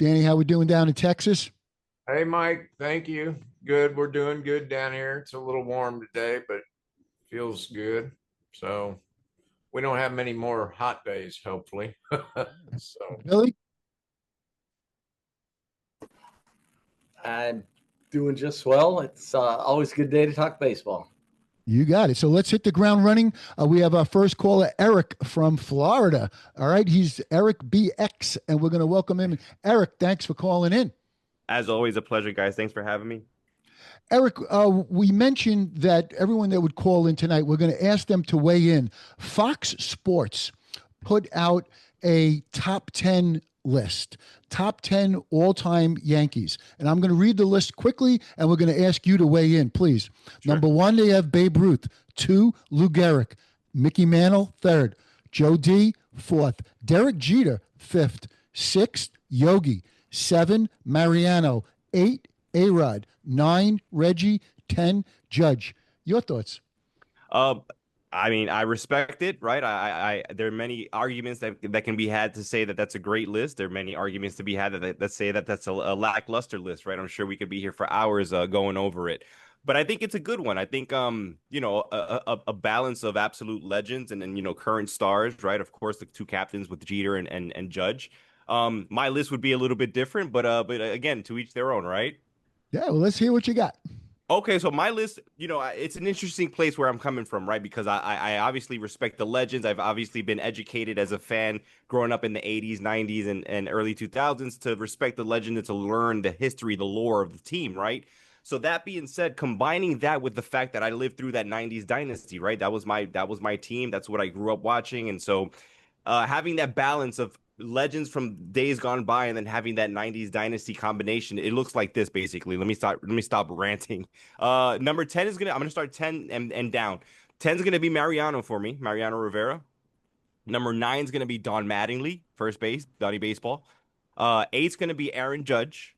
Danny, how we doing down in Texas? Hey, Mike, thank you. Good. We're doing good down here. It's a little warm today, but feels good. So we don't have many more hot days, hopefully. So Billy, I'm doing just well. It's always a good day to talk baseball. you got it. So let's hit the ground running. We have our first caller, Eric from Florida. All right, he's Eric BX, and we're going to welcome him. Eric, thanks for calling in. As always, a pleasure, guys. Thanks for having me. Eric, we mentioned that everyone that would call in tonight, we're going to ask them to weigh in. Fox Sports put out a top 10 list, top 10 all time Yankees. And I'm going to read the list quickly, and we're going to ask you to weigh in, please. Sure. Number one, they have Babe Ruth. Two, Lou Gehrig. Mickey Mantle, third. Joe D, fourth. Derek Jeter, fifth. Sixth, Yogi. Seven, Mariano. Eight, A-Rod. Nine, Reggie. 10, Judge. Your thoughts? I mean, I respect it, right? There are many arguments that can be had to say that that's a great list. There are many arguments to be had that say that that's a lackluster list, right? I'm sure we could be here for hours going over it, but I think it's a good one. I think a balance of absolute legends and current stars, right? Of course, the two captains with Jeter and Judge. My list would be a little bit different, but again, to each their own, right? Yeah, well, let's hear what you got. Okay, so my list, it's an interesting place where I'm coming from, right? Because I obviously respect the legends. I've obviously been educated as a fan growing up in the 80s, 90s, and early 2000s to respect the legend and to learn the history, the lore of the team, right? So that being said, combining that with the fact that I lived through that 90s dynasty, right? That was my team. That's what I grew up watching. And so having that balance of legends from days gone by and then having that 90s dynasty combination, it looks like this basically. Let me stop ranting. Number 10 is I'm gonna start 10 and down. 10 is gonna be Mariano for me, Mariano Rivera. Number 9 is gonna be Don Mattingly, first base, Donnie Baseball. 8's gonna be Aaron Judge.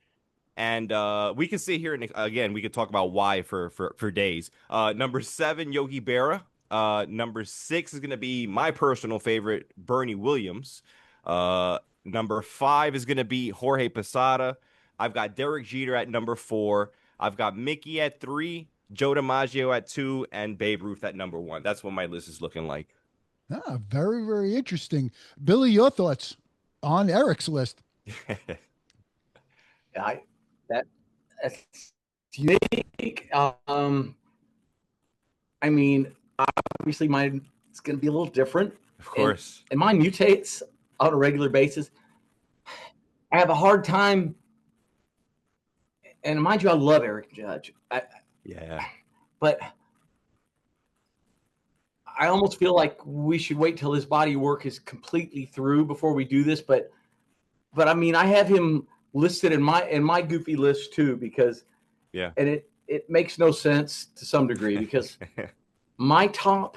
And we can sit here and again we could talk about why for days. Number 7, Yogi Berra. Number 6 is gonna be my personal favorite, Bernie Williams. Number 5 is going to be Jorge Posada. I've got Derek Jeter at number 4. I've got Mickey at 3, Joe DiMaggio at 2, and Babe Ruth at number 1. That's what my list is looking like. Very, very interesting. Billy, your thoughts on Eric's list? That's unique. I mean, obviously mine is going to be a little different. Of course. And mine mutates on a regular basis. I have a hard time, and mind you, I love Eric Judge. Yeah. But I almost feel like we should wait till his body work is completely through before we do this. But I mean, I have him listed in my goofy list too, because and it makes no sense to some degree because my top,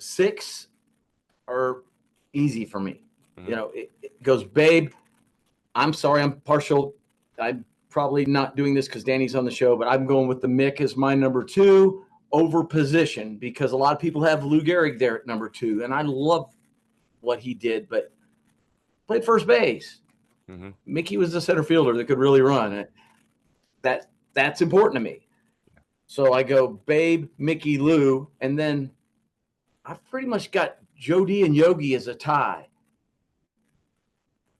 6 are easy for me. Mm-hmm. It goes, Babe. I'm sorry, I'm partial. I'm probably not doing this because Danny's on the show, but I'm going with the Mick as my number 2 over position because a lot of people have Lou Gehrig there at number 2, and I love what he did, but played first base. Mm-hmm. Mickey was the center fielder that could really run. That's important to me. So I go Babe, Mickey, Lou, and then I've pretty much got Jody and Yogi as a tie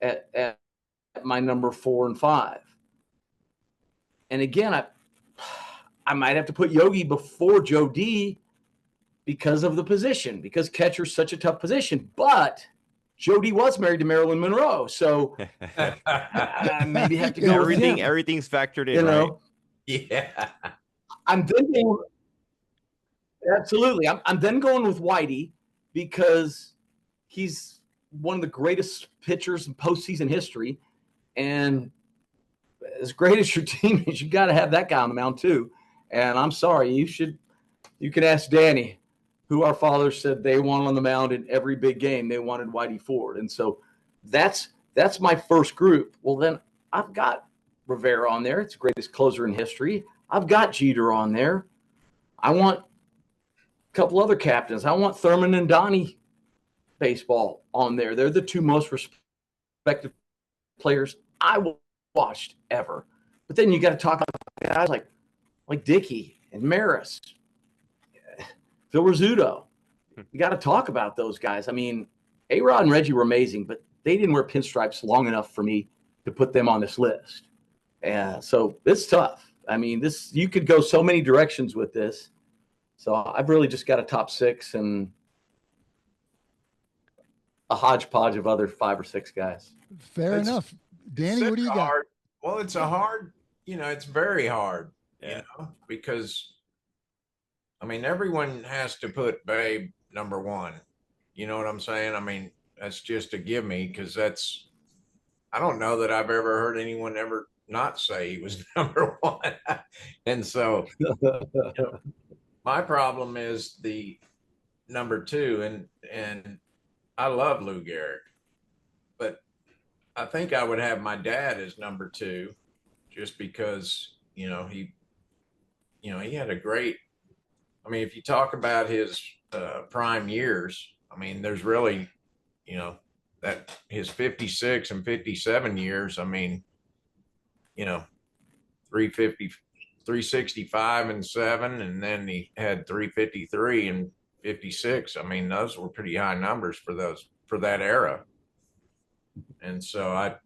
at my number 4 and 5. And again, I might have to put Yogi before Joe D because of the position, because catcher's such a tough position. But Joe D was married to Marilyn Monroe, so I maybe have to go with him. Everything's factored in, right? yeah. I'm then going, absolutely. I'm then going with Whitey because he's one of the greatest pitchers in postseason history, and as great as your team is, you got to have that guy on the mound too. And I'm sorry, you can ask Danny, who our father said they want on the mound in every big game. They wanted Whitey Ford, and so that's my first group. Well, then I've got Rivera on there. It's the greatest closer in history. I've got Jeter on there. I want a couple other captains. I want Thurman and Donnie baseball on there. They're the two most respected players I watched ever. But then you got to talk about guys like Dickey and Maris, Phil Rizzuto. You got to talk about those guys. I mean, A-Rod and Reggie were amazing, but they didn't wear pinstripes long enough for me to put them on this list. And so it's tough. I mean, you could go so many directions with this. So I've really just got a top 6 and a hodgepodge of other 5 or 6 guys. Fair enough. Danny, what do you got? Well, it's a hard, it's very hard, Yeah. because I mean, everyone has to put Babe number 1. You know what I'm saying? I mean, that's just a give me, because I don't know that I've ever heard anyone ever not say he was number 1. And so my problem is the number 2, and I love Lou Gehrig, but I think I would have my dad as number 2, just because, he had a great, I mean, if you talk about his prime years, I mean, there's really, that his 56 and 57 years, I mean, 350, 365 and 7, and then he had 353 and 56. I mean, those were pretty high numbers for that era. And so I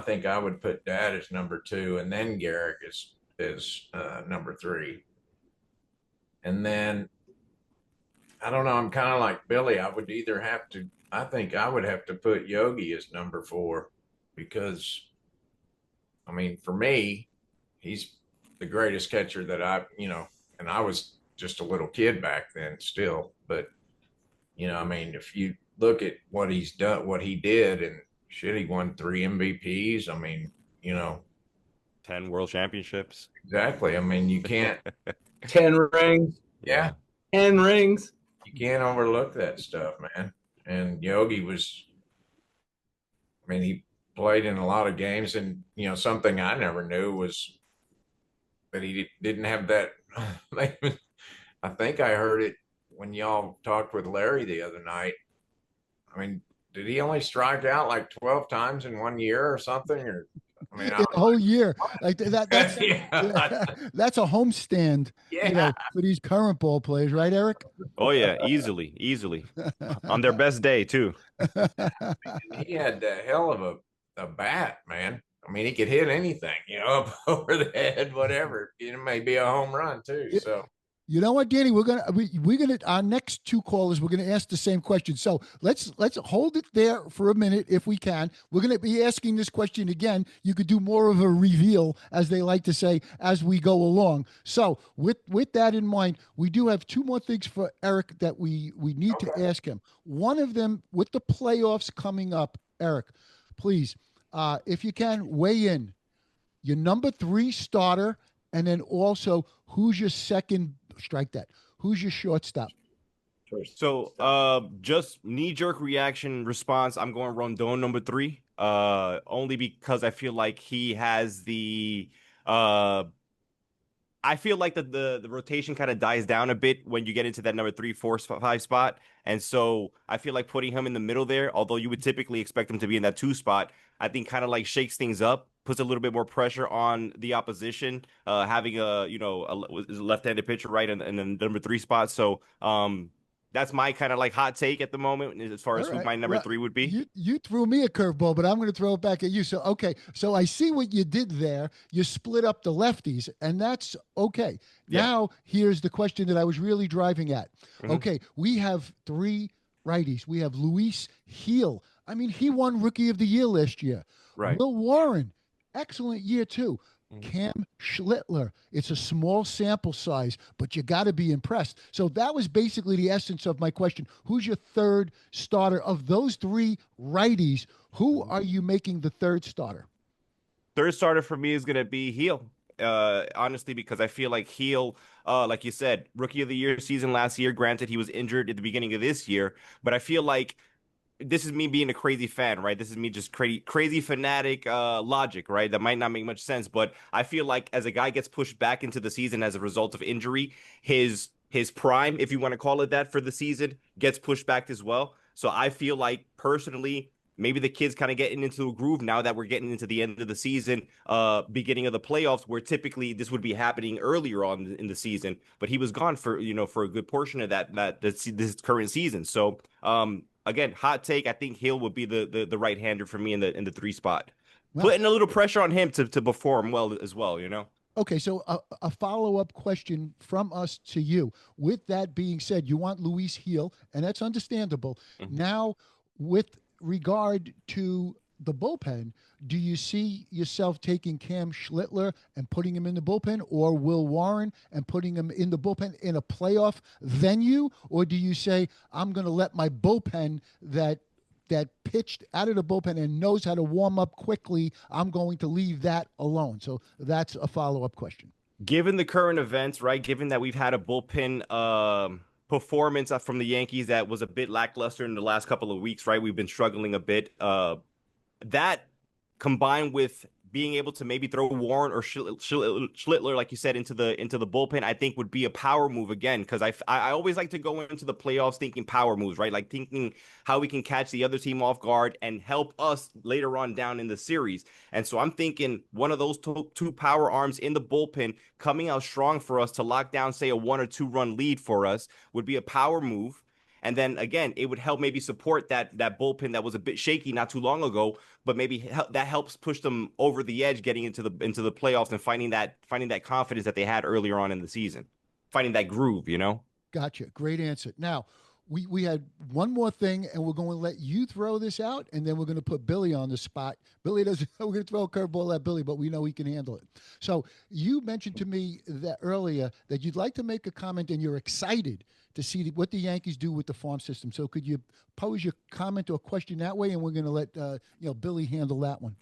think I would put Dad as number 2, and then Gehrig is number 3. And then I don't know, I'm kind of like Billy. I think I would have to put Yogi as number 4, because I mean, for me, he's the greatest catcher that and I was just a little kid back then still, but I mean, if you look at what he's done, what he did, and shit, he won 3 MVPs. I mean, 10 world championships. Exactly. I mean, you can't 10 rings. Yeah. 10 rings. You can't overlook that stuff, man. And Yogi he played in a lot of games, and something I never knew was that he didn't have that. I think I heard it when y'all talked with Larry the other night. I mean, did he only strike out like 12 times in 1 year or something? Or I mean, a whole year like that's Yeah. that's a homestand, Yeah. for these current ball players, right, Eric? Oh yeah, easily on their best day too. He had the hell of a bat, man. I mean, he could hit anything, up over the head, whatever. It may be a home run too. So You know what, Danny? We're gonna our next 2 callers. We're gonna ask the same question. So let's hold it there for a minute if we can. We're gonna be asking this question again. You could do more of a reveal, as they like to say, as we go along. So with that in mind, we do have 2 more things for Eric that we need to ask him. One of them, with the playoffs coming up, Eric, please, if you can, weigh in. Your number 3 starter, and then also who's your second. Strike that. Who's your shortstop? So, just knee-jerk reaction response. I'm going Rondon number 3. Only because I feel like he has the. I feel like the rotation kind of dies down a bit when you get into that number 3, 4, 5 spot, and so I feel like putting him in the middle there, although you would typically expect him to be in that 2 spot, I think kind of like shakes things up. Puts a little bit more pressure on the opposition, having a left-handed pitcher, right, in the number 3 spot. So that's my kind of like hot take at the moment as far as who my number 3 would be. You threw me a curveball, but I'm going to throw it back at you. So, okay. So I see what you did there. You split up the lefties, and that's okay. Yeah. Now, here's the question that I was really driving at. Mhm. Okay. We have 3 righties. We have Luis Gil. I mean, he won Rookie of the Year last year. Right. Will Warren, excellent year too. Mhm. Cam Schlittler. It's a small sample size, but you got to be impressed. So that was basically the essence of my question. Who's your third starter of those 3 righties? Who are you making the third starter? Third starter for me is going to be Gil. Honestly, because I feel like Gil, like you said, Rookie of the Year season last year. Granted, he was injured at the beginning of this year, but I feel like this is me being a crazy fan, right? This is me just crazy fanatic logic, right? That might not make much sense, but I feel like as a guy gets pushed back into the season as a result of injury, his prime, if you want to call it that, for the season gets pushed back as well. So I feel like personally, maybe the kid's kind of getting into a groove now that we're getting into the end of the season, beginning of the playoffs, where typically this would be happening earlier on in the season. But he was gone for for a good portion of this current season. So again, hot take. I think Hill would be the right hander for me in the 3 spot, Well, putting a little pressure on him to perform well as well. okay, so a follow-up question from us to you. With that being said, you want Luis Heel, and that's understandable. Mhm. Now, with regard to the bullpen, do you see yourself taking Cam Schlittler and putting him in the bullpen, or Will Warren and putting him in the bullpen in a playoff venue? Or do you say, I'm going to let my bullpen that pitched out of the bullpen and knows how to warm up quickly, I'm going to leave that alone? So that's a follow-up question. Given the current events, right? Given that we've had a bullpen performance from the Yankees that was a bit lackluster in the last couple of weeks, right? We've been struggling a bit. That combined with being able to maybe throw Warren or Schlittler, like you said, into the bullpen, I think would be a power move again. Because I always like to go into the playoffs thinking power moves, right? Like thinking how we can catch the other team off guard and help us later on down in the series. And so I'm thinking one of those two power arms in the bullpen coming out strong for us to lock down, say, a 1 or 2 run lead for us would be a power move. And then again, it would help maybe support that bullpen that was a bit shaky not too long ago, but maybe that helps push them over the edge, getting into the playoffs and finding that confidence that they had earlier on in the season, finding that groove. Gotcha. Great answer. Now, we had one more thing, and we're going to let you throw this out, and then we're going to put Billy on the spot. Billy doesn't. We're going to throw a curveball at Billy, but we know he can handle it. So you mentioned to me that earlier that you'd like to make a comment, and you're excited to see what the Yankees do with the farm system. So could you pose your comment or question that way, and we're going to let Billy handle that one.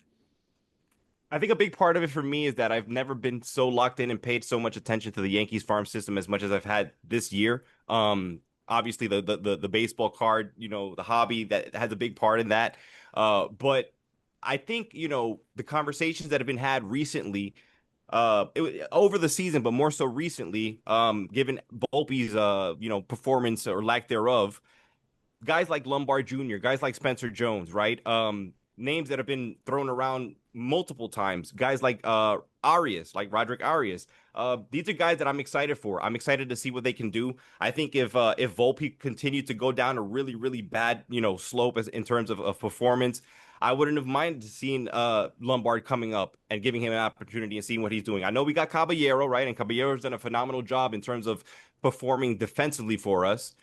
I think a big part of it for me is that I've never been so locked in and paid so much attention to the Yankees farm system as much as I've had this year. Obviously the baseball card, the hobby that has a big part in that. But I think, the conversations that have been had recently, over the season, but more so recently, given Volpe's, performance or lack thereof, guys like Lombard Jr., guys like Spencer Jones, right? Names that have been thrown around multiple times, guys like Arias, like Roderick Arias. These are guys that I'm excited for. I'm excited to see what they can do. I think if Volpe continued to go down a really, really bad, slope in terms of performance, I wouldn't have minded seeing Lombard coming up and giving him an opportunity and seeing what he's doing. I know we got Caballero, right? And Caballero's done a phenomenal job in terms of performing defensively for us,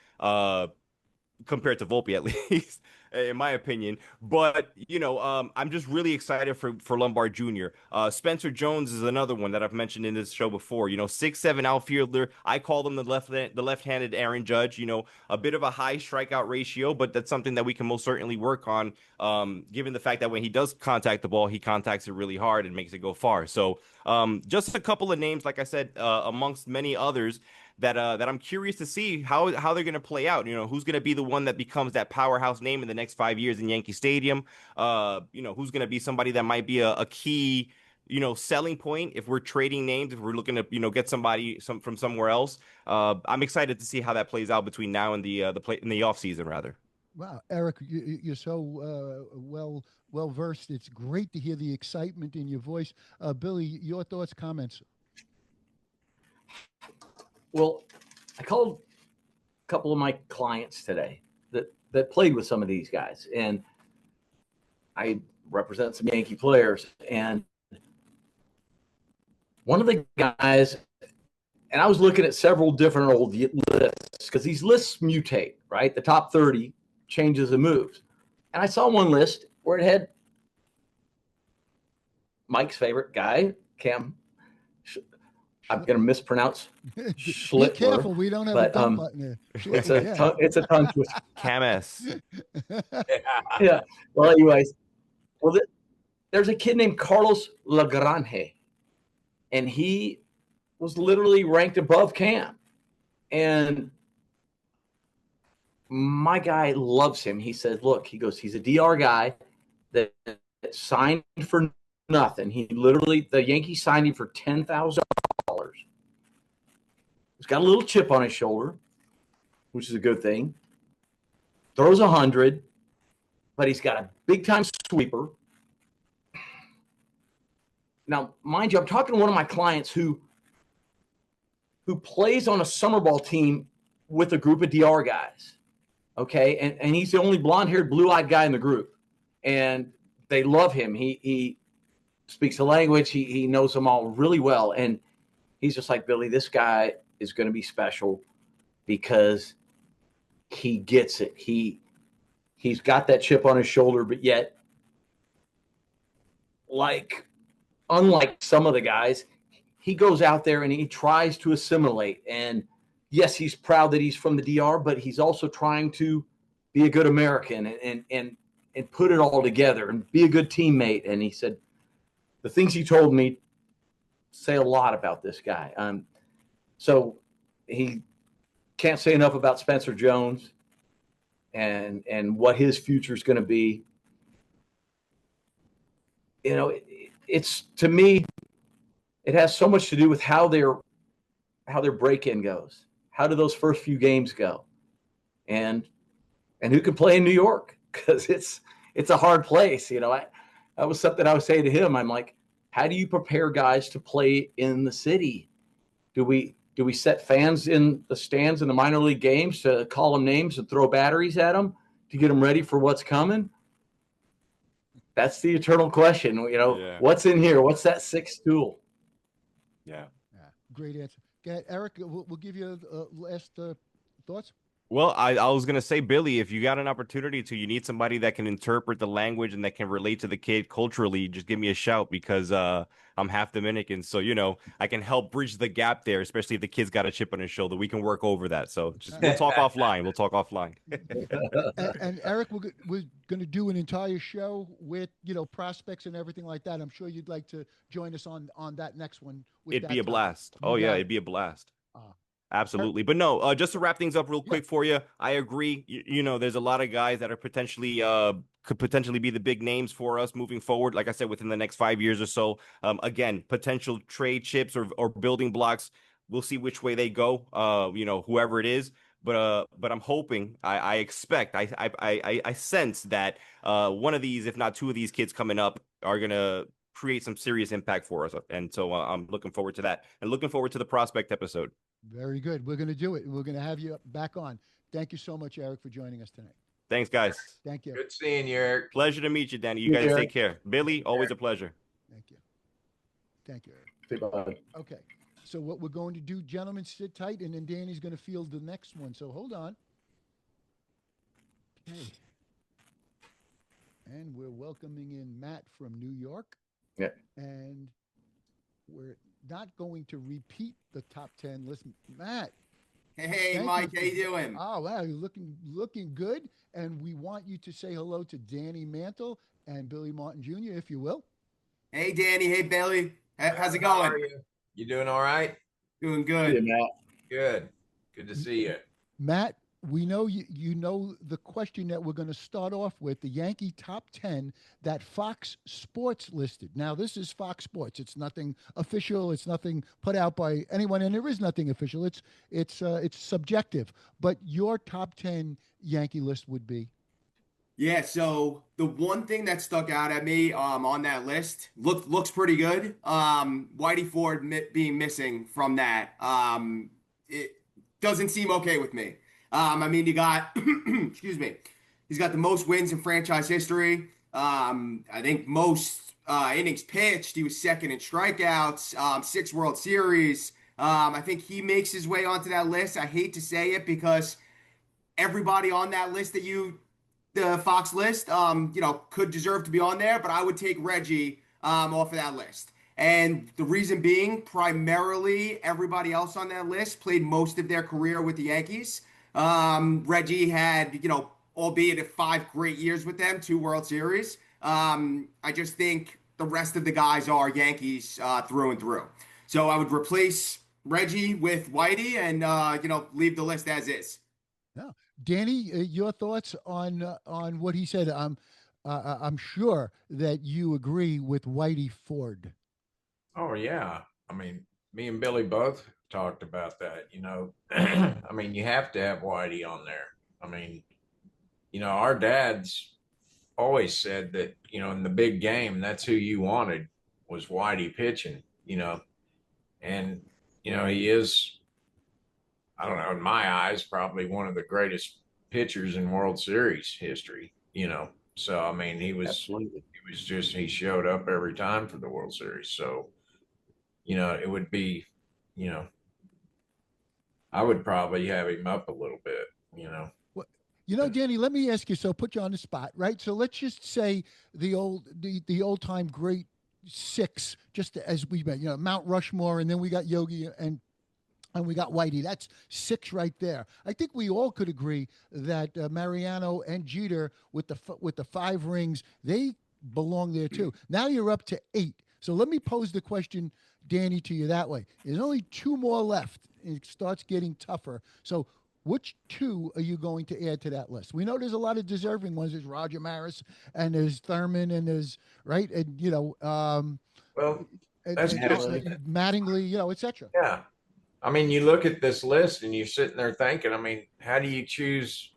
compared to Volpe, at least, in my opinion. But, I'm just really excited for Lombard Jr. Spencer Jones is another one that I've mentioned in this show before. 6'7" outfielder. I call him the left-handed Aaron Judge. A bit of a high strikeout ratio, but that's something that we can most certainly work on, given the fact that when he does contact the ball, he contacts it really hard and makes it go far. So just a couple of names, like I said, amongst many others, that I'm curious to see how they're going to play out. Who's going to be the one that becomes that powerhouse name in the next 5 years in Yankee Stadium? Who's going to be somebody that might be a key, selling point if we're trading names, if we're looking to, get somebody from somewhere else. I'm excited to see how that plays out between now and the off season, rather. Wow, Eric, you're so well versed. It's great to hear the excitement in your voice. Billy, your thoughts, comments? Well, I called a couple of my clients today that played with some of these guys, and I represent some Yankee players. And one of the guys, and I was looking at several different old lists because these lists mutate, right? The top 30 changes and moves. And I saw one list where it had Mike's favorite guy, Cam. I'm going to mispronounce Schlittler. Be careful, we don't have a dumb button there. It's a tongue twister. Cam S. Yeah. Well, anyways, there's a kid named Carlos Lagrange, and he was literally ranked above Cam. And my guy loves him. He says, look, he's a DR guy that signed for nothing. The Yankees signed him for $10,000. He's got a little chip on his shoulder, which is a good thing. throws 100, but he's got a big-time sweeper. Now, mind you, I'm talking to one of my clients who plays on a summer ball team with a group of DR guys, okay? And he's the only blonde-haired, blue-eyed guy in the group. And they love him. He speaks the language. He knows them all really well. And he's just like, Billy, this guy is going to be special because he gets it. He's got that chip on his shoulder, but yet, unlike some of the guys, he goes out there and he tries to assimilate. And yes, he's proud that he's from the DR, but he's also trying to be a good American and put it all together and be a good teammate. And he said, the things he told me say a lot about this guy. So he can't say enough about Spencer Jones and what his future is going to be. You know, it's, to me, it has so much to do with how their break-in goes. How do those first few games go? And who can play in New York? Because it's a hard place. You know, that was something I was saying to him. I'm like, how do you prepare guys to play in the city? Do we set fans in the stands in the minor league games to call them names and throw batteries at them to get them ready for what's coming? That's the eternal question. You know, What's in here? What's that sixth tool? Yeah. Great answer. Go ahead, Eric. We'll give you last thoughts. Well, I was going to say, Billy, if you got an opportunity to, you need somebody that can interpret the language and that can relate to the kid culturally, just give me a shout because I'm half Dominican. So, you know, I can help bridge the gap there, especially if the kid's got a chip on his shoulder. We can work over that. So we'll talk offline. We'll talk offline. and Eric, we're going to do an entire show with, you know, prospects and everything like that. I'm sure you'd like to join us on that next one. It'd be a blast. Oh, yeah, it'd be a blast. Absolutely. But no, just to wrap things up real quick for you, I agree. You know, there's a lot of guys that are potentially could potentially be the big names for us moving forward. Like I said, within the next 5 years or so. Again, potential trade chips or building blocks. We'll see which way they go. You know, whoever it is. But I'm hoping, I expect, I sense that one of these, if not two of these kids coming up, are gonna create some serious impact for us. And so I'm looking forward to that and looking forward to the prospect episode. Very good. We're going to do it. We're going to have you back on. Thank you so much, Eric, for joining us tonight. Thanks, guys. Thank you. Good seeing you, Eric. Pleasure to meet you, Danny. You guys take care. Billy, always a pleasure. Thank you. Thank you, Eric. Okay. So what we're going to do, gentlemen, sit tight, and then Danny's going to field the next one. So hold on. Okay. And we're welcoming in Matt from New York. Yeah. And we're not going to repeat the top 10 list. Matt. Hey, Mike, how you doing? Oh, wow, you're looking good. And we want you to say hello to Danny Mantle and Billy Martin Jr., if you will. Hey, Danny. Hey, Billy. How's it going? How are you? You doing all right? Doing good. Yeah, Matt. Good. Good to see you. Matt, we know you know the question that we're going to start off with, the Yankee top 10 that Fox Sports listed. Now, this is Fox Sports. It's nothing official. It's nothing put out by anyone, and there is nothing official. It's subjective. But your top 10 Yankee list would be? Yeah, so the one thing that stuck out at me on that list looks pretty good. Whitey Ford being missing from that, it doesn't seem okay with me. I mean, you got, excuse me, he's got the most wins in franchise history. I think most innings pitched. He was second in strikeouts, 6 World Series. I think he makes his way onto that list. I hate to say it because everybody on that list the Fox list, could deserve to be on there, but I would take Reggie off of that list. And the reason being, primarily, everybody else on that list played most of their career with the Yankees. Reggie had, albeit 5 great years with them, 2 World Series. I just think the rest of the guys are Yankees through and through. So I would replace Reggie with Whitey and, leave the list as is. No. Danny, your thoughts on what he said? I'm sure that you agree with Whitey Ford. Oh, yeah. I mean, me and Billy both talked about that, I mean, you have to have Whitey on there. I mean, our dads always said that, in the big game, that's who you wanted was Whitey pitching, and, he is, I don't know, in my eyes, probably one of the greatest pitchers in World Series history, So, I mean, Absolutely. he showed up every time for the World Series. So, it would be, you know, I would probably have him up a little bit. Well, Danny, let me ask you. So put you on the spot, right? So let's just say the old time great six, just as we met, Mount Rushmore, and then we got Yogi and we got Whitey. That's six right there. I think we all could agree that Mariano and Jeter with the five rings, they belong there too. Now you're up to eight. So let me pose the question, Danny, to you that way. There's only two more left. It starts getting tougher. So which two are you going to add to that list? We know there's a lot of deserving ones. There's Roger Maris and there's Thurman and there's right and Well, that's just, Mattingly, etc. yeah. I mean, you look at this list and you're sitting there thinking, I mean, how do you choose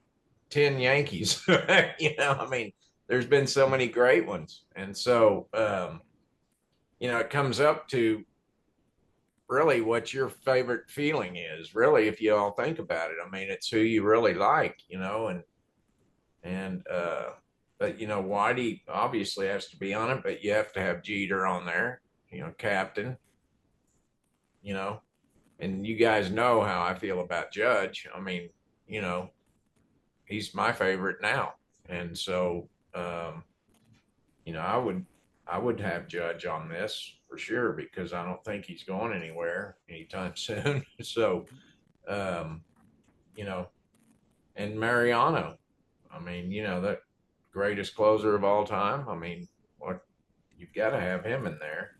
10 Yankees? I mean, there's been so many great ones. And so, it comes up to really what your favorite feeling is, really, if you all think about it. I mean, it's who you really like, but, Whitey obviously has to be on it, but you have to have Jeter on there, captain, and you guys know how I feel about Judge. I mean, he's my favorite now. And so, I would have Judge on this for sure because I don't think he's going anywhere anytime soon. So, you know, and Mariano, I mean, the greatest closer of all time. I mean, what you've got to have him in there.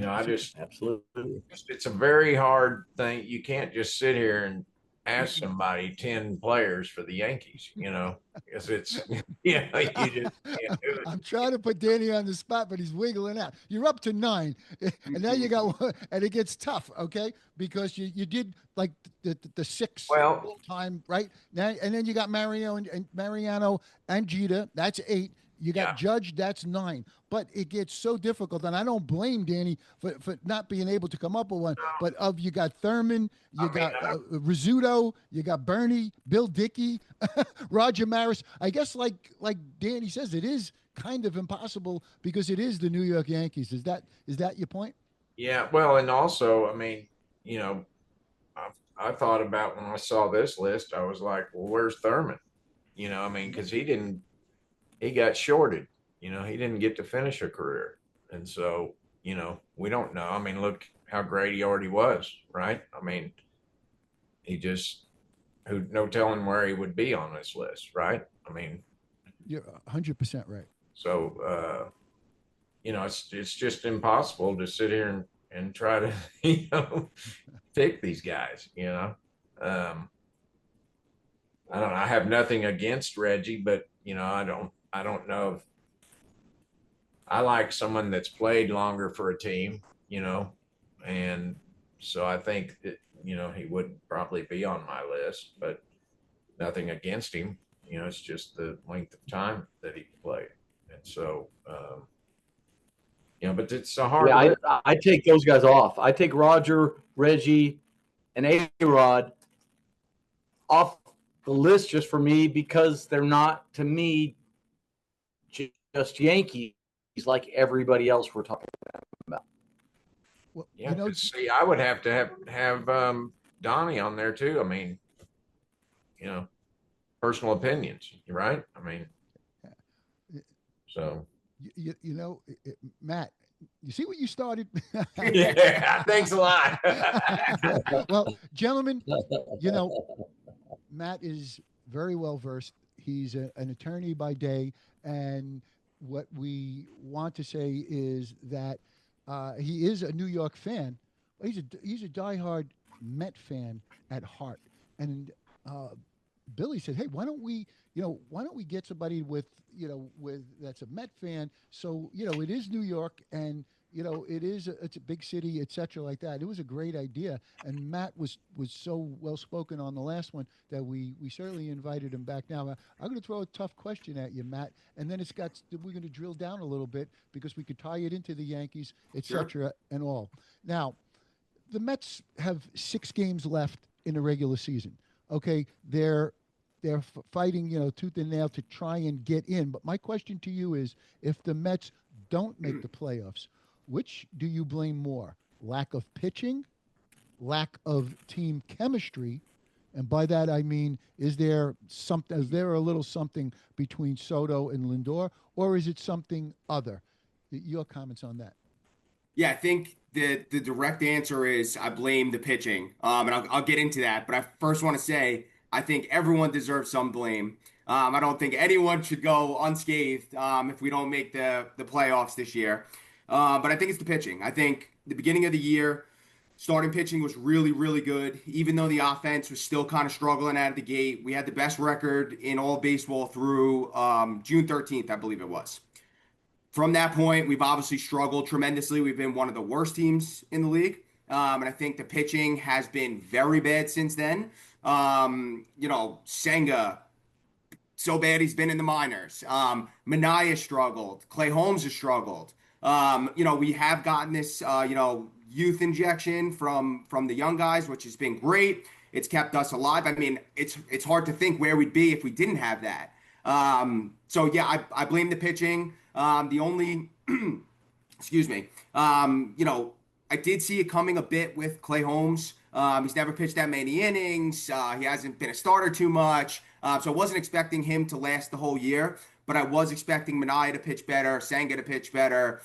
I just Absolutely. it's a very hard thing. You can't just sit here and ask somebody 10 players for the Yankees, because it's you just can't do it. I'm trying to put Danny on the spot, but he's wiggling out. You're up to 9, and now you got one, and it gets tough, okay? Because you did like the 6 Well, all time, right? Now, and then you got Mariano and Jeter. That's 8. You got Yeah. Judge, that's 9. But it gets so difficult, and I don't blame Danny for not being able to come up with one. But you got Thurman, you got Rizzuto, you got Bernie, Bill Dickey, Roger Maris. I guess like Danny says, it is kind of impossible because it is the New York Yankees. Is that your point? Yeah, well, and also, I mean, I thought about when I saw this list, I was like, well, where's Thurman? I mean, because he got shorted. He didn't get to finish a career. And so, we don't know. I mean, look how great he already was, right? I mean, no telling where he would be on this list, right? I mean, You're 100% right. so, it's just impossible to sit here and try to, pick these guys, I don't know. I have nothing against Reggie, but, I don't know if I like someone that's played longer for a team, and so I think that, he would probably be on my list, but nothing against him. It's just the length of time that he played. And so, but it's a hard Yeah, list. I take those guys off. I take Roger, Reggie, and A-Rod off the list just for me because they're not, to me, just Yankees like everybody else we're talking about. Well, Yeah, but see, I would have to have Donnie on there too. I mean, personal opinions, right? I mean, so Matt, you see what you started? yeah, thanks a lot. Well, gentlemen, Matt is very well versed. He's an attorney by day, and what we want to say is that he is a New York fan. He's a diehard Met fan at heart. And Billy said, "Hey, why don't we get somebody with that's a Met fan? So it is New York, and you know, it's a big city, etc., like that. It was a great idea, and Matt was so well spoken on the last one that we certainly invited him back. Now I'm going to throw a tough question at you, Matt, and then we're going to drill down a little bit because we could tie it into the Yankees, Sure. etc., and all. Now the Mets have 6 games left in the regular season. Okay, they're fighting, you know, tooth and nail to try and get in. But my question to you is, if the Mets don't make the playoffs, which do you blame more? Lack of pitching, lack of team chemistry, and by that I mean, is there something? Is there a little something between Soto and Lindor, or is it something other? Your comments on that? Yeah, I think the direct answer is I blame the pitching. And I'll get into that. But I first want to say I think everyone deserves some blame. I don't think anyone should go unscathed if we don't make the playoffs this year. But I think it's the pitching. I think the beginning of the year, starting pitching was really, really good. Even though the offense was still kind of struggling out of the gate, we had the best record in all baseball through June 13th, I believe it was. From that point, we've obviously struggled tremendously. We've been one of the worst teams in the league. And I think the pitching has been very bad since then. Senga, so bad he's been in the minors. Mania struggled. Clay Holmes has struggled. We have gotten this, youth injection from the young guys, which has been great. It's kept us alive. I mean, it's hard to think where we'd be if we didn't have that. So yeah, I blame the pitching. The only, excuse me, I did see it coming a bit with Clay Holmes. He's never pitched that many innings. He hasn't been a starter too much. So I wasn't expecting him to last the whole year, but I was expecting Mania to pitch better, Senga to pitch better.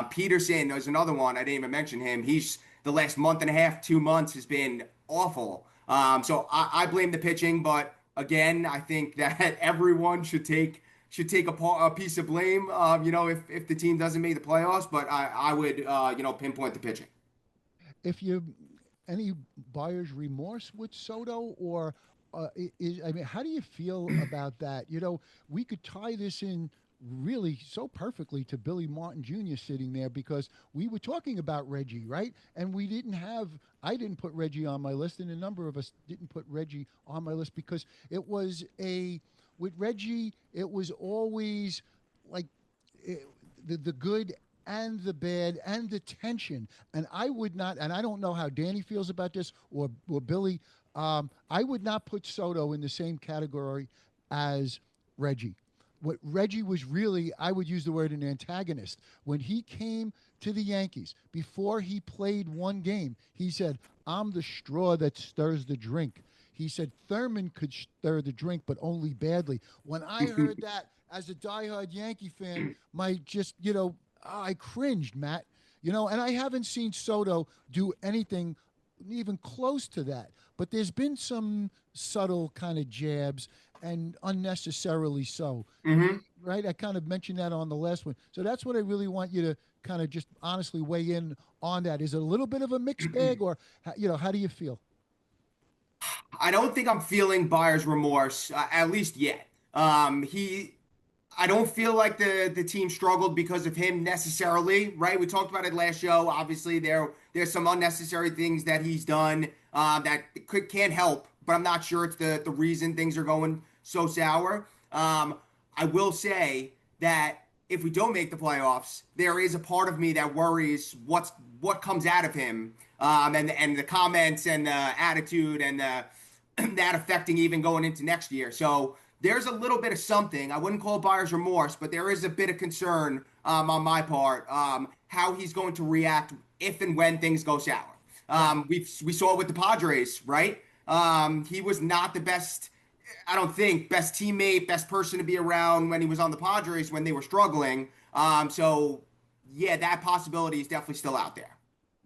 Peterson, there's another one. I didn't even mention him. He's the last month and a half, 2 months has been awful. So I blame the pitching, but again, I think that everyone should take a piece of blame, if the team doesn't make the playoffs. But I would, pinpoint the pitching. If you any buyer's remorse with Soto, or how do you feel about that? You know, we could tie this in really so perfectly to Billy Martin Jr. sitting there, because we were talking about Reggie, right? And I didn't put Reggie on my list, and a number of us didn't put Reggie on my list because with Reggie, it was always like the good and the bad and the tension. And I would not, and I don't know how Danny feels about this, or Billy. I would not put Soto in the same category as Reggie. What Reggie was really, I would use the word an antagonist. When he came to the Yankees, before he played one game, he said, "I'm the straw that stirs the drink." He said Thurman could stir the drink, but only badly. When I heard that as a diehard Yankee fan, I cringed, Matt. And I haven't seen Soto do anything even close to that. But there's been some subtle kind of jabs, and unnecessarily so. Mm-hmm. Right? I kind of mentioned that on the last one. So that's what I really want you to kind of just honestly weigh in on that. Is it a little bit of a mixed bag, or, how do you feel? I don't think I'm feeling buyer's remorse, at least yet. I don't feel like the team struggled because of him necessarily, right? We talked about it last show. Obviously, there's some unnecessary things that he's done that can't help, but I'm not sure it's the reason things are going so sour. I will say that if we don't make the playoffs, there is a part of me that worries what comes out of him, and the comments and the attitude and that affecting even going into next year. So there's a little bit of something. I wouldn't call it buyer's remorse, but there is a bit of concern on my part, how he's going to react if and when things go sour. We saw it with the Padres, right? He was not the best, I don't think, best teammate, best person to be around when he was on the Padres when they were struggling. So yeah, that possibility is definitely still out there.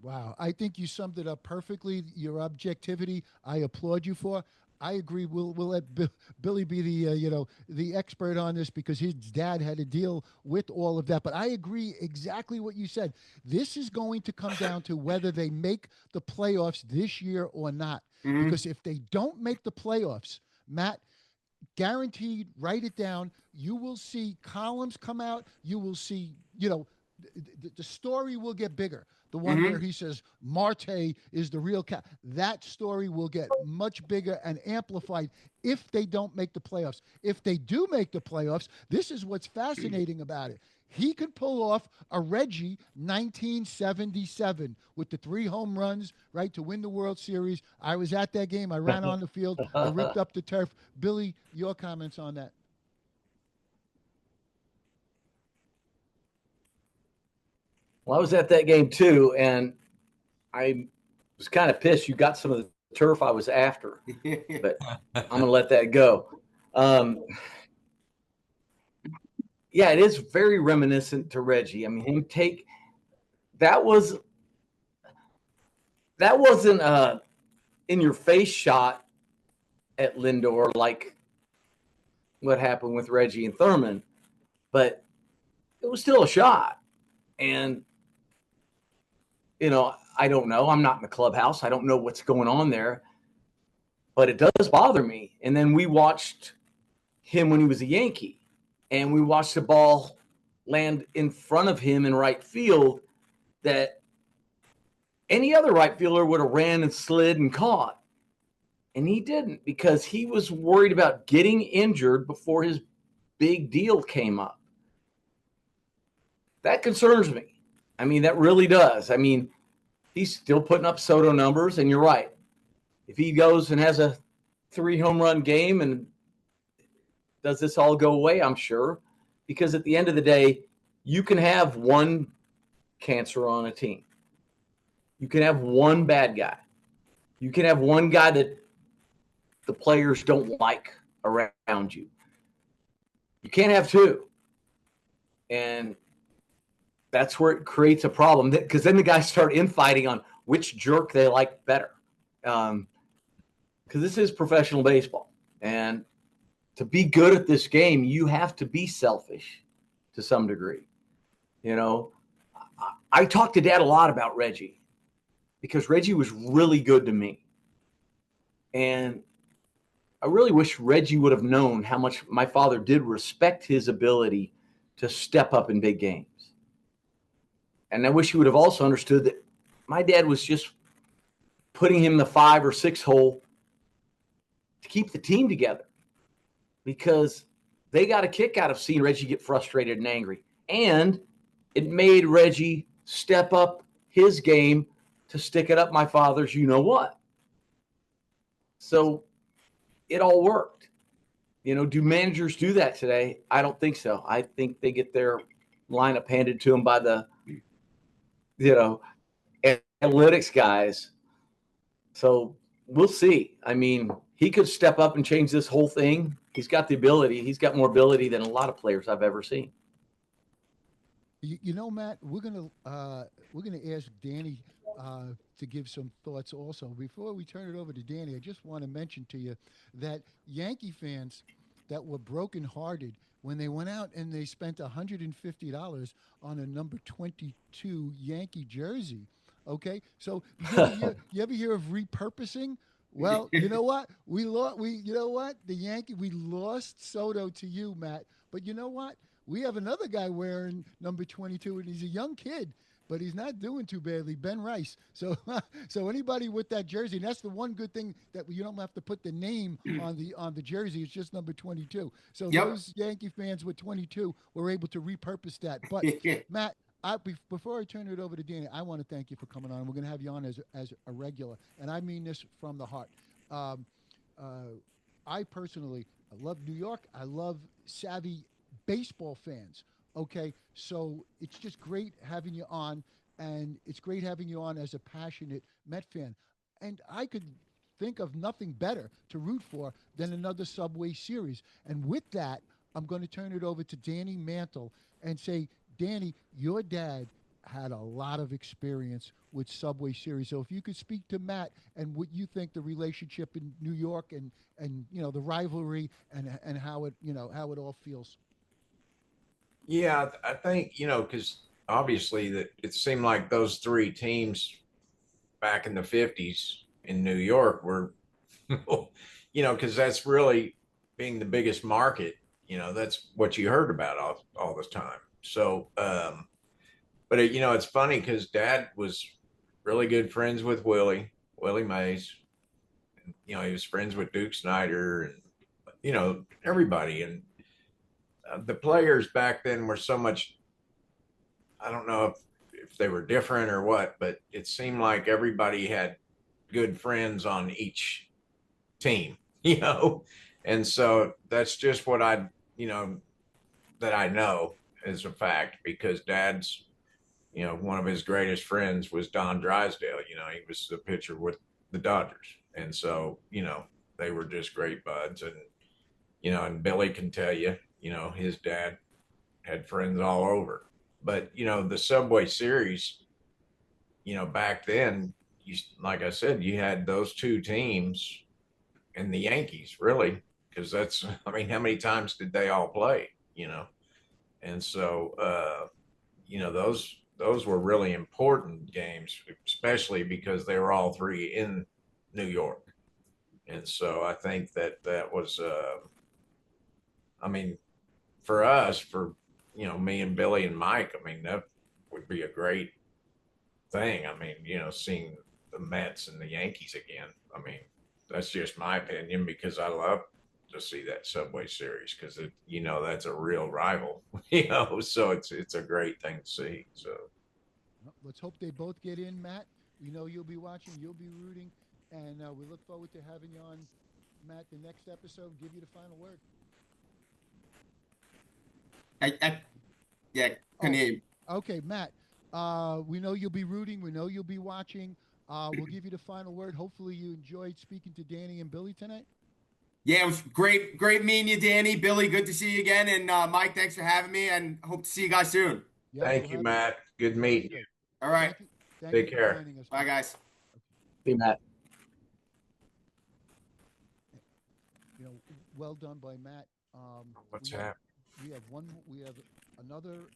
Wow. I think you summed it up perfectly. Your objectivity, I applaud you for. I agree. We'll let Billy be the expert on this, because his dad had to deal with all of that. But I agree exactly what you said. This is going to come down to whether they make the playoffs this year or not. Mm-hmm. Because if they don't make the playoffs, Matt, guaranteed, write it down. You will see columns come out. You will see, the story will get bigger. The one where he says Marte is the real cat. That story will get much bigger and amplified if they don't make the playoffs. If they do make the playoffs, this is what's fascinating about it. He could pull off a Reggie 1977 with the 3 home runs, right, to win the World Series. I was at that game. I ran on the field. I ripped up the turf. Billy, your comments on that? Well, I was at that game too, and I was kind of pissed you got some of the turf I was after, but I'm going to let that go. Yeah, it is very reminiscent to Reggie. I mean, that wasn't a in your face shot at Lindor like what happened with Reggie and Thurman, but it was still a shot. And I don't know. I'm not in the clubhouse. I don't know what's going on there, but it does bother me. And then we watched him when he was a Yankee, and we watched the ball land in front of him in right field that any other right fielder would have ran and slid and caught. And he didn't, because he was worried about getting injured before his big deal came up. That concerns me. I mean, that really does. I mean, he's still putting up Soto numbers, and you're right. If he goes and has a 3 home run game, and does this all go away? I'm sure. Because at the end of the day, you can have one cancer on a team. You can have one bad guy. You can have one guy that the players don't like around you. You can't have 2. And that's where it creates a problem, because then the guys start infighting on which jerk they like better. Because this is professional baseball. And to be good at this game, you have to be selfish to some degree. I talked to Dad a lot about Reggie, because Reggie was really good to me. And I really wish Reggie would have known how much my father did respect his ability to step up in big games. And I wish he would have also understood that my dad was just putting him in the 5 or 6 hole to keep the team together, because they got a kick out of seeing Reggie get frustrated and angry. And it made Reggie step up his game to stick it up my father's you-know-what. So it all worked. Do managers do that today? I don't think so. I think they get their lineup handed to them by the analytics guys. So we'll see. I mean, he could step up and change this whole thing. He's got the ability. He's got more ability than a lot of players I've ever seen. Matt, we're gonna ask Danny to give some thoughts also. Before we turn it over to Danny, I just want to mention to you that Yankee fans that were brokenhearted when they went out and they spent $150 on a number 22 Yankee jersey. Okay, so you ever hear of repurposing? Well, you know what? We lost Soto to you, Matt. But you know what? We have another guy wearing number 22, and he's a young kid, but he's not doing too badly. Ben Rice. So anybody with that jersey, and that's the one good thing, that you don't have to put the name on the jersey. It's just number 22. So those Yankee fans with 22 were able to repurpose that. But Matt, before I turn it over to Danny, I want to thank you for coming on. We're going to have you on as a regular, and I mean this from the heart. I personally love New York. I love savvy baseball fans. Okay, so it's just great having you on, and it's great having you on as a passionate Met fan. And I could think of nothing better to root for than another Subway Series. And with that, I'm going to turn it over to Danny Mantle and say, Danny, your dad had a lot of experience with Subway Series. So if you could speak to Matt and what you think the relationship in New York and the rivalry and how it all feels. Yeah, I think, because obviously that it seemed like those 3 teams back in the 50s in New York were, because that's really being the biggest market, that's what you heard about all the time. So, But it's funny because Dad was really good friends with Willie Mays. He was friends with Duke Snyder and everybody. And the players back then were so much. I don't know if they were different or what, but it seemed like everybody had good friends on each team. And so that's just what that I know as a fact because Dad's one of his greatest friends was Don Drysdale. He was the pitcher with the Dodgers. And so, they were just great buds. And Billy can tell you, his dad had friends all over. But, the Subway Series, back then, like I said, you had those two teams and the Yankees, really, because I mean, how many times did they all play, And so, those were really important games, especially because they were all three in New York. And so I think that was, I mean, for us, for, me and Billy and Mike, I mean, that would be a great thing. I mean, seeing the Mets and the Yankees again. I mean, that's just my opinion because I love to see that Subway Series because that's a real rival, so it's a great thing to see. So Well, let's hope they both get in, Matt. We know you'll be watching, you'll be rooting, and we look forward to having you on, Matt, the next episode. Give you the final word. Yeah, couldn't hear you. Okay, Matt. We know you'll be rooting. We know you'll be watching. We'll give you the final word. Hopefully, you enjoyed speaking to Danny and Billy tonight. Yeah, it was great meeting you, Danny. Billy, good to see you again. And Mike, thanks for having me and hope to see you guys soon. Yeah, thank you, Matt. Good meeting you. All right. Thank Take you care. for joining us. Bye, guys. See Matt. Well done by Matt. What's we have- happening? We have another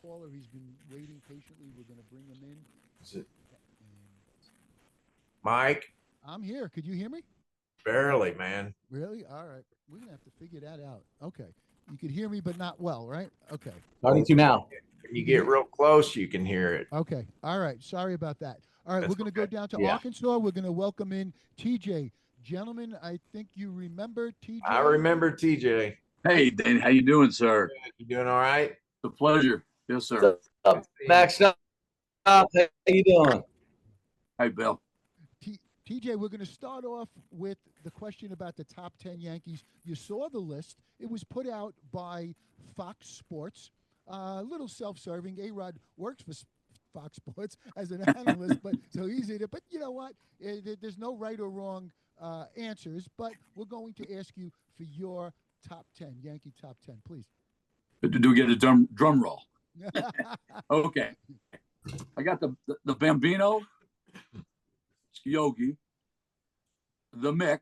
caller. He's been waiting patiently. We're going to bring him in. Is it And Mike? I'm here. Could you hear me? Barely, man. Really? All right. We're going to have to figure that out. Okay. You could hear me, but not well, right? Okay. Starting to now. When you get real close, you can hear it. Okay. All right. Sorry about that. All right. That's We're going to go okay. down to Yeah. Arkansas. We're going to welcome in TJ. Gentlemen, I think you remember TJ. I remember TJ. Hey, Dan, how you doing, sir? You doing all right? It's a pleasure. Yes, sir. What's up, Max? How you doing? Hi, Bill. TJ, we're going to start off with the question about the top 10 Yankees. You saw the list. It was put out by Fox Sports. A little self-serving. A-Rod works for Fox Sports as an analyst, but so he's in it. But you know what? There's no right or wrong answers, but we're going to ask you for your top 10, Yankee top 10, please. Do we get a drum roll? Okay. I got the Bambino, Yogi, the Mick,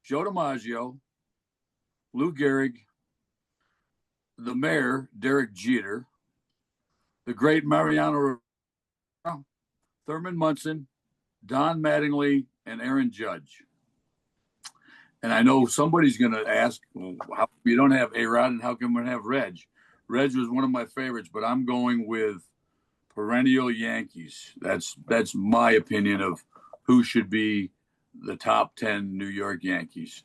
Joe DiMaggio, Lou Gehrig, the Mayor, Derek Jeter, the great Mariano Rivera, Thurman Munson, Don Mattingly, and Aaron Judge. And I know somebody's going to ask, well, how you don't have A-Rod and how come we have Reg? Reg was one of my favorites, but I'm going with perennial Yankees. That's my opinion of who should be the top 10 New York Yankees.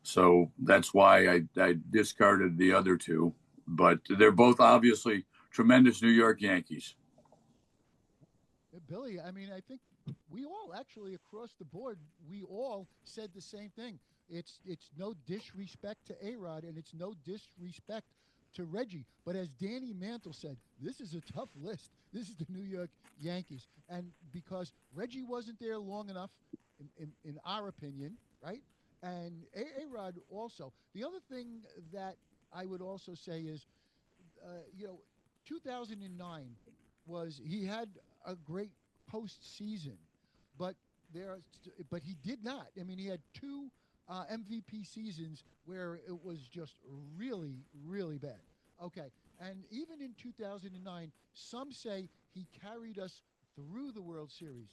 So that's why I discarded the other two. But they're both obviously tremendous New York Yankees. Billy, I mean, I think we all actually across the board, we all said the same thing. It's no disrespect to A-Rod, and it's no disrespect to Reggie. But as Danny Mantle said, this is a tough list. This is the New York Yankees. And because Reggie wasn't there long enough, in our opinion, right? And A-Rod also. The other thing that I would also say is, 2009 he had a great postseason, but he did not. I mean, he had two MVP seasons where it was just really, really bad. Okay, and even in 2009, some say he carried us through the World Series.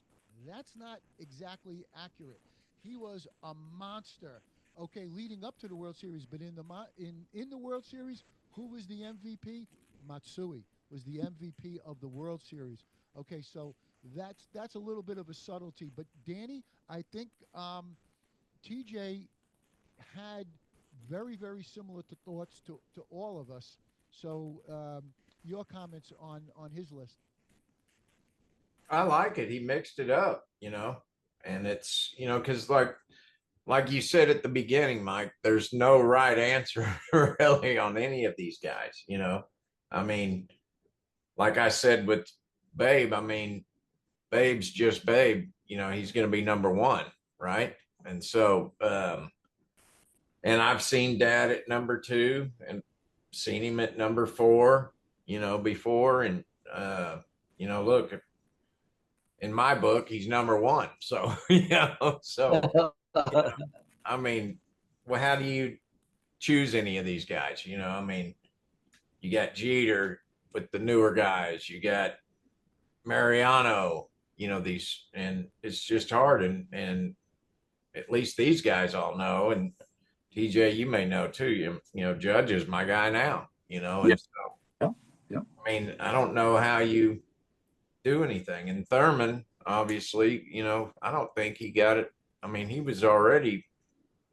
That's not exactly accurate. He was a monster. Okay, leading up to the World Series, but in the World Series, who was the MVP? Matsui. was the MVP of the World Series. Okay, so that's a little bit of a subtlety. But Danny, I think TJ had very, very similar thoughts to all of us. So your comments on his list. I like it. He mixed it up, and it's, because like you said at the beginning, Mike, there's no right answer really on any of these guys, I mean, like I said with Babe, I mean, Babe's just Babe, he's going to be number one, right? And so, and I've seen Dad at number two and seen him at number four, before. And, look, in my book, he's number one. So, I mean, well, how do you choose any of these guys? I mean, you got Jeter with the newer guys, you got Mariano, these, and it's just hard. And at least these guys all know. And TJ, you may know too, Judge is my guy now, and so, Yeah. I mean, I don't know how you do anything. And Thurman, obviously, I don't think he got it. I mean, he was already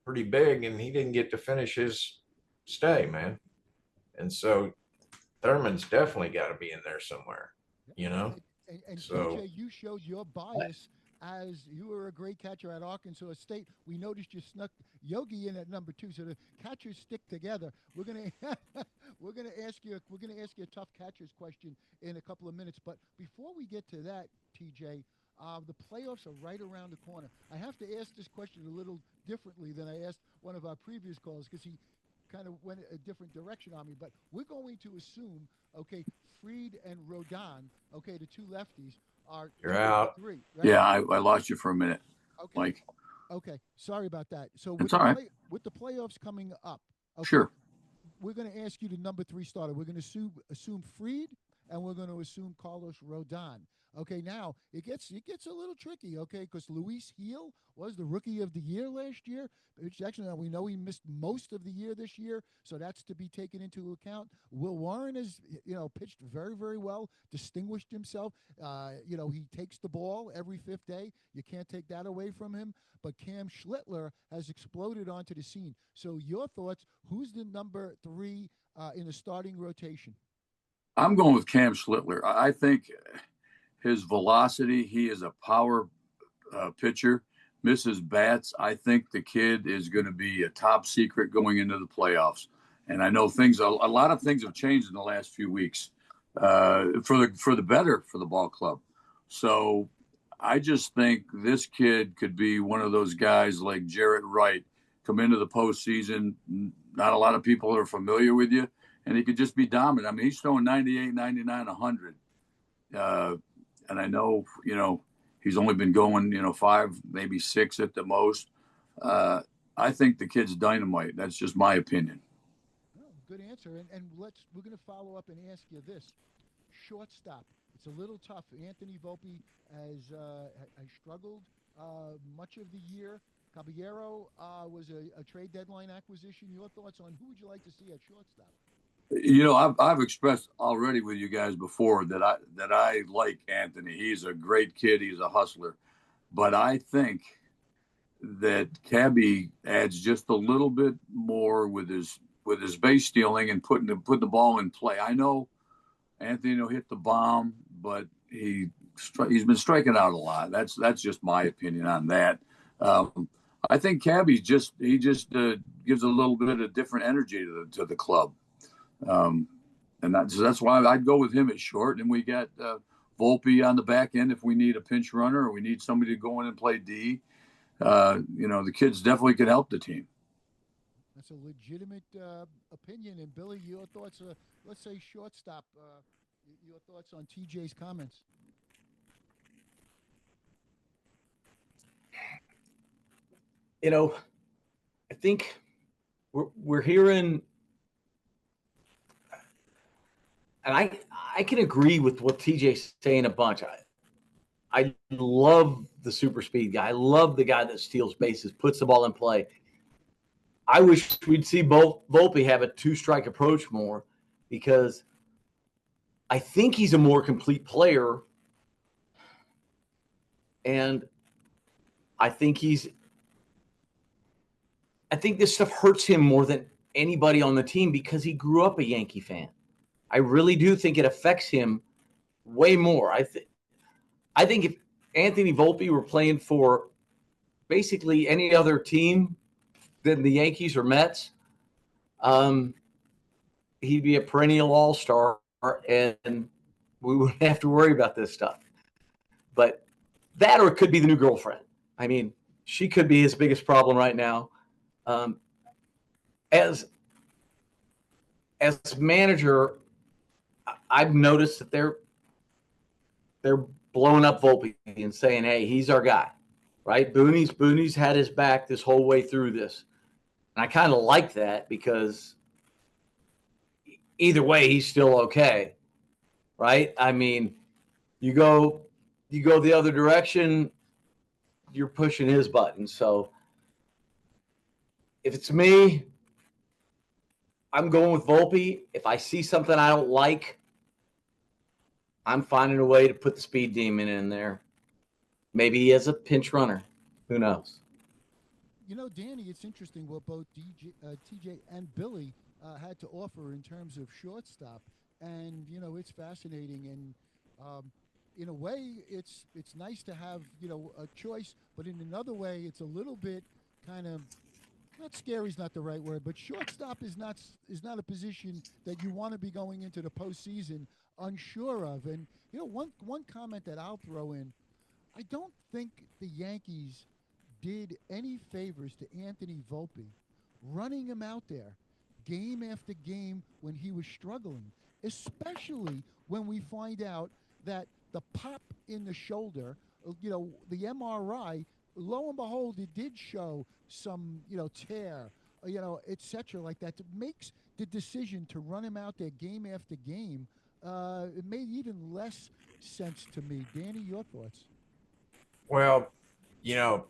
pretty big and he didn't get to finish his stay, man. And so Thurman's definitely got to be in there somewhere, And So- TJ, you showed your bias as you were a great catcher at Arkansas State. We noticed you snuck Yogi in at number two, so the catchers stick together. We're gonna ask you a tough catchers question in a couple of minutes. But before we get to that, TJ, the playoffs are right around the corner. I have to ask this question a little differently than I asked one of our previous callers because he kind of went a different direction on me. But we're going to assume, okay, Fried and Rodon, okay, the two lefties are You're out. three. Right? Yeah, I lost you for a minute, Okay. Mike. Okay. Sorry about that. So It's all right. With the playoffs coming up, okay, Sure. we're going to ask you the number three starter. We're going to assume Fried, and we're going to assume Carlos Rodon. Okay, now it gets a little tricky, okay, because Luis Gil was the rookie of the year last year. Which actually, we know he missed most of the year this year, so that's to be taken into account. Will Warren has, pitched very, very well, distinguished himself. He takes the ball every fifth day. You can't take that away from him. But Cam Schlittler has exploded onto the scene. So your thoughts, who's the number three in the starting rotation? I'm going with Cam Schlittler. I think his velocity, he is a power pitcher, misses bats. I think the kid is going to be a top secret going into the playoffs. And I know a lot of things have changed in the last few weeks for the better for the ball club. So I just think this kid could be one of those guys like Jarrett Wright, come into the postseason. Not a lot of people are familiar with you, and he could just be dominant. I mean, he's throwing 98, 99, 100. And I know, he's only been going, 5, maybe 6 at the most. I think the kid's dynamite. That's just my opinion. Oh, good answer. And we're going to follow up and ask you this. Shortstop. It's a little tough. Anthony Volpe has struggled much of the year. Caballero was a trade deadline acquisition. Your thoughts on who would you like to see at shortstop? I've expressed already with you guys before that I like Anthony. He's a great kid. He's a hustler, but I think that Cabby adds just a little bit more with his base stealing and putting the ball in play. I know Anthony will hit the bomb, but he's been striking out a lot. That's just my opinion on that. I think Cabby just gives a little bit of different energy to the club. And that's why I'd go with him at short. And we got Volpe on the back end if we need a pinch runner or we need somebody to go in and play D. The kids definitely could help the team. That's a legitimate opinion. And Billy, your thoughts? Let's say shortstop. Your thoughts on TJ's comments? I think we're hearing. And I can agree with what TJ's saying a bunch. I love the super speed guy. I love the guy that steals bases, puts the ball in play. I wish we'd see Volpe have a two-strike approach more because I think he's a more complete player. And I think this stuff hurts him more than anybody on the team because he grew up a Yankee fan. I really do think it affects him way more. I think if Anthony Volpe were playing for basically any other team than the Yankees or Mets, he'd be a perennial all-star and we wouldn't have to worry about this stuff. But that, or it could be the new girlfriend. I mean, she could be his biggest problem right now. As manager, I've noticed that they're blowing up Volpe and saying, "Hey, he's our guy," right? Booney's had his back this whole way through this, and I kind of like that because either way, he's still okay, right? I mean, you go the other direction, you're pushing his button. So if it's me, I'm going with Volpe. If I see something I don't like, I'm finding a way to put the speed demon in there. Maybe he has a pinch runner. Who knows? You know, Danny, it's interesting what both TJ and Billy had to offer in terms of shortstop. And, you know, it's fascinating. And in a way, it's nice to have, you know, a choice. But in another way, it's a little bit kind of, not scary is not the right word, but shortstop is not a position that you want to be going into the postseason unsure of. And, you know, one comment that I'll throw in, I don't think the Yankees did any favors to Anthony Volpe, running him out there game after game when he was struggling, especially when we find out that the pop in the shoulder, you know, the MRI, lo and behold, it did show some, you know, tear, you know, et cetera, like that. It makes the decision to run him out there game after game, it made even less sense to me. Danny, your thoughts? Well, you know,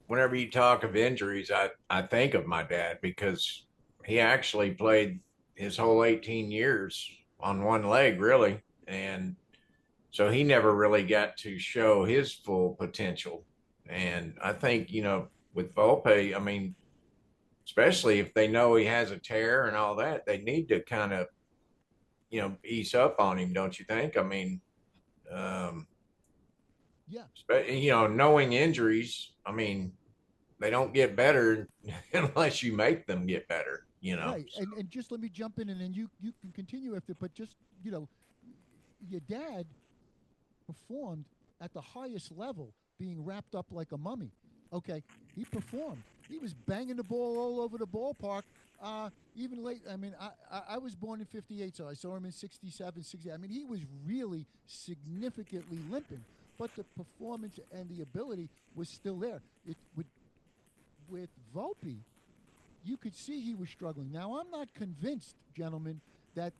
whenever you talk of injuries, I think of my dad because he actually played his whole 18 years on one leg, really. And so he never really got to show his full potential. And I think, you know, with Volpe, I mean, especially if they know he has a tear and all that, they need to kind of, you know, ease up on him, don't you think? I mean, Yeah. you know, knowing injuries, I mean, they don't get better unless you make them get better, you know. Right. And just let me jump in and then you can continue after, but just, you know, your dad performed at the highest level, being wrapped up like a mummy. Okay, he performed. He was banging the ball all over the ballpark. Even late. I mean, I was born in '58, so I saw him in '67, '60. I mean, he was really significantly limping, but the performance and the ability was still there. With Volpe, you could see he was struggling. Now, I'm not convinced, gentlemen, that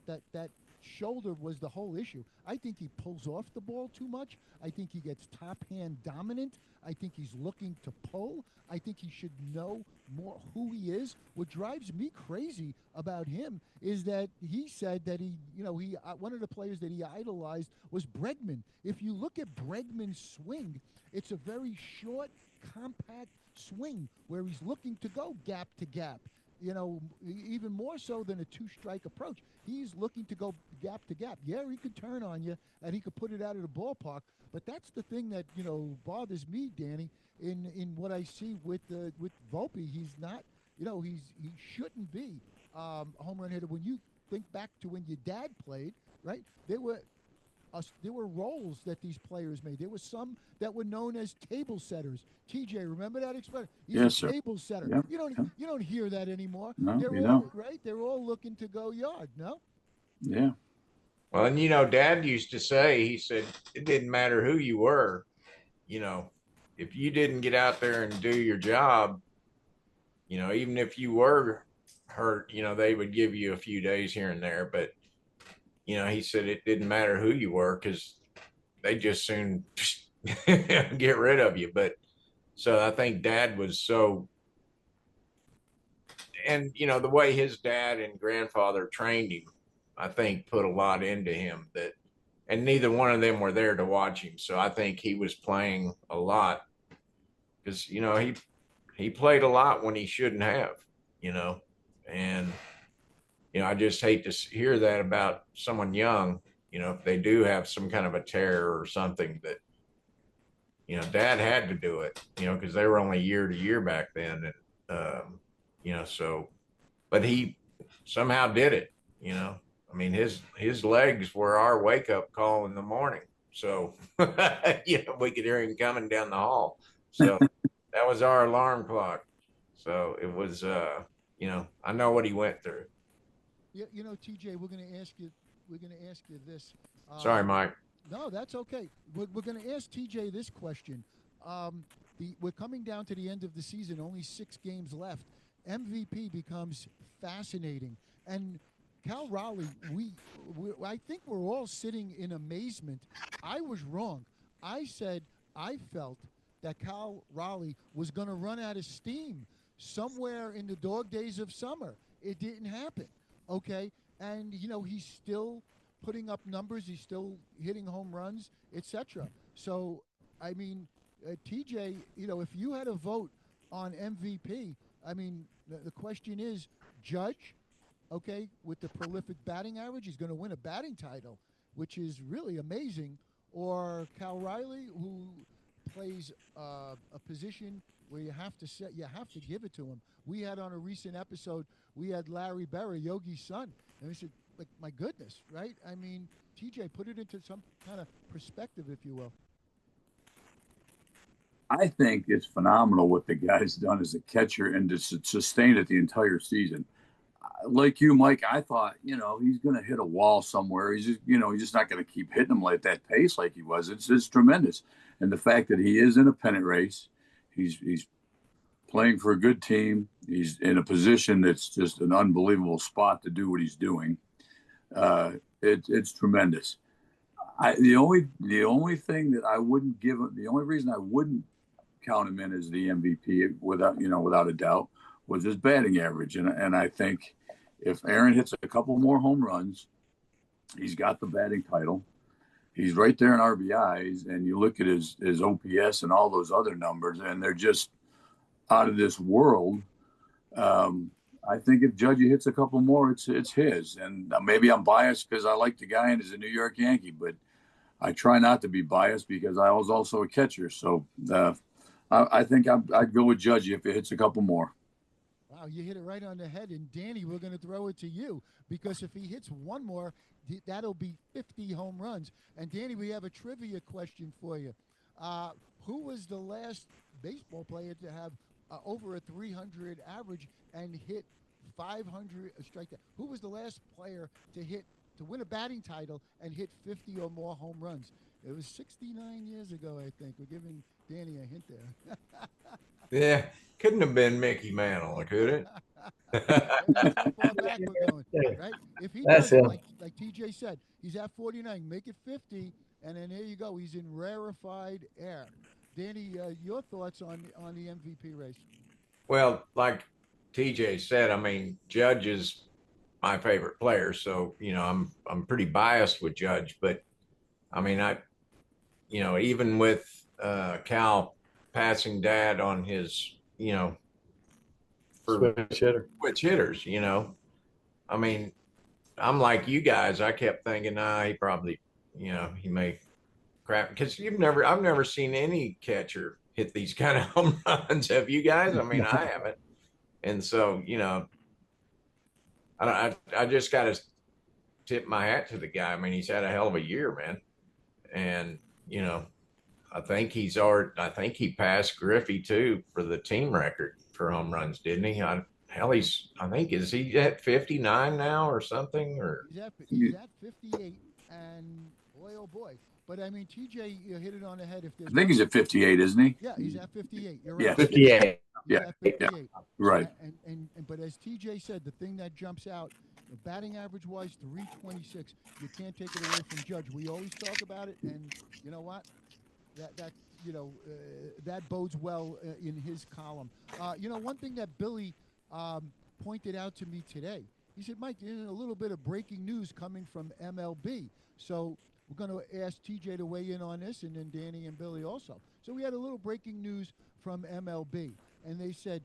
shoulder was the whole issue. I think he pulls off the ball too much. I think he gets top hand dominant. I think he's looking to pull. I think he should know more who he is. What drives me crazy about him is that he said that he one of the players that he idolized was Bregman. If you look at Bregman's swing, it's a very short, compact swing where he's looking to go gap to gap. You know, even more so than a two-strike approach. He's looking to go gap to gap. Yeah, he could turn on you, and he could put it out of the ballpark. But that's the thing that, you know, bothers me, Danny, in what I see with Volpe. He's not, you know, he shouldn't be a home run hitter. When you think back to when your dad played, right, there were roles that these players made. There were some that were known as table setters. TJ, remember that expression? He's Yes, a sir. table setter. Yeah, You don't hear that anymore. No, They're you all don't. right. They're all looking to go yard. No. Yeah. Well, and you know, Dad used to say, he said, it didn't matter who you were, you know, if you didn't get out there and do your job, you know, even if you were hurt, you know, they would give you a few days here and there. But, you know, he said it didn't matter who you were because they just soon get rid of you. But so I think Dad was so, and, you know, the way his dad and grandfather trained him, I think, put a lot into him that, and neither one of them were there to watch him. So I think he was playing a lot because, he played a lot when he shouldn't have, you know, and, I just hate to hear that about someone young, if they do have some kind of a tear or something that, dad had to do it, because they were only year to year back then. And, so, but he somehow did it, I mean, his legs were our wake up call in the morning. So, we could hear him coming down the hall. So that was our alarm clock. So it was, I know what he went through. Yeah, TJ, we're going to ask you. We're going to ask you this. Sorry, Mike. No, that's okay. We're going to ask TJ this question. We're coming down to the end of the season. Only 6 games left. MVP becomes fascinating, and Cal Raleigh. I think we're all sitting in amazement. I was wrong. I said I felt that Cal Raleigh was going to run out of steam somewhere in the dog days of summer. It didn't happen. Okay, and he's still putting up numbers. He's still hitting home runs, etc. So, I mean, TJ, if you had a vote on MVP, I mean, the question is, Judge, okay, with the prolific batting average, he's going to win a batting title, which is really amazing, or Cal Riley, who plays a position where you have to give it to him. We had on a recent episode, we had Larry Berra, Yogi's son, and we said, like, my goodness, right? I mean, TJ, put it into some kind of perspective, if you will. I think it's phenomenal what the guy's done as a catcher and to sustain it the entire season. Like you, Mike, I thought, he's going to hit a wall somewhere. He's just, he's just not going to keep hitting them like that pace like he was. It's tremendous. And the fact that he is in a pennant race, he's playing for a good team. He's in a position that's just an unbelievable spot to do what he's doing. It's tremendous. The only thing that I wouldn't give him, the only reason I wouldn't count him in as the MVP without a doubt, was his batting average. And I think if Aaron hits a couple more home runs, he's got the batting title. He's right there in RBIs, and you look at his OPS and all those other numbers, and they're just out of this world. I think if Judgy hits a couple more, it's his. And maybe I'm biased because I like the guy and he's a New York Yankee, but I try not to be biased because I was also a catcher. So I think I'd go with Judgy if he hits a couple more. Wow, you hit it right on the head. And Danny, we're going to throw it to you because if he hits one more, that'll be 50 home runs. And Danny, we have a trivia question for you. Who was the last baseball player to have over a 300 average and hit 500 strike? Who was the last player to win a batting title and hit 50 or more home runs? It was 69 years ago, I think. We're giving Danny a hint there. Yeah, couldn't have been Mickey Mantle, could it? That's how far back we're going, right? If he That's does, him. like TJ said, he's at 49, make it 50, and then there you go. He's in rarefied air. Danny, your thoughts on the MVP race? Well, like TJ said, I mean, Judge is my favorite player, so I'm pretty biased with Judge, but I mean, even with Cal passing Dad on his, for switch hitters, I mean, I'm like you guys. I kept thinking, he probably, he may crap because I've never seen any catcher hit these kind of home runs. Have you guys? I mean, I haven't. And so, I just got to tip my hat to the guy. I mean, he's had a hell of a year, man. And, I think he passed Griffey too for the team record for home runs, didn't he? Is he at 59 now or something? Or He's at 58, and boy, oh boy. But I mean, TJ, you hit it on the head. If there's I think he's at 58, isn't he? Yeah, he's at 58. You're right. Yeah. 58. He's Yeah, at 58. Right. And but as TJ said, the thing that jumps out, batting average wise, 326. You can't take it away from Judge. We always talk about it, and you know what? That bodes well in his column. One thing that Billy pointed out to me today He said, Mike, there's a little bit of breaking news coming from MLB. So we're going to ask TJ to weigh in on this, and then Danny and Billy also. So we had a little breaking news from MLB, and they said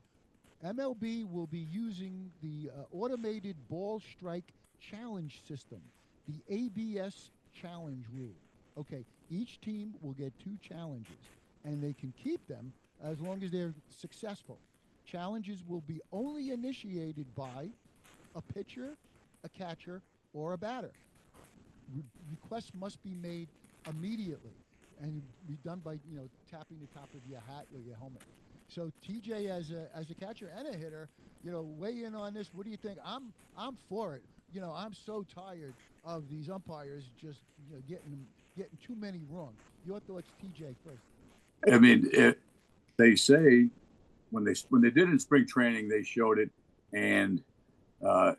MLB will be using the automated ball strike challenge system, the ABS challenge rule. Okay, each team will get 2 challenges, and they can keep them as long as they're successful. Challenges will be only initiated by a pitcher, a catcher, or a batter. Requests must be made immediately and be done by tapping the top of your hat or your helmet. So TJ, as a catcher and a hitter, weigh in on this. What do you think? I'm for it. I'm so tired of these umpires just getting too many wrong. Your thoughts, TJ, first. I mean, they say when they did it in spring training, they showed it, and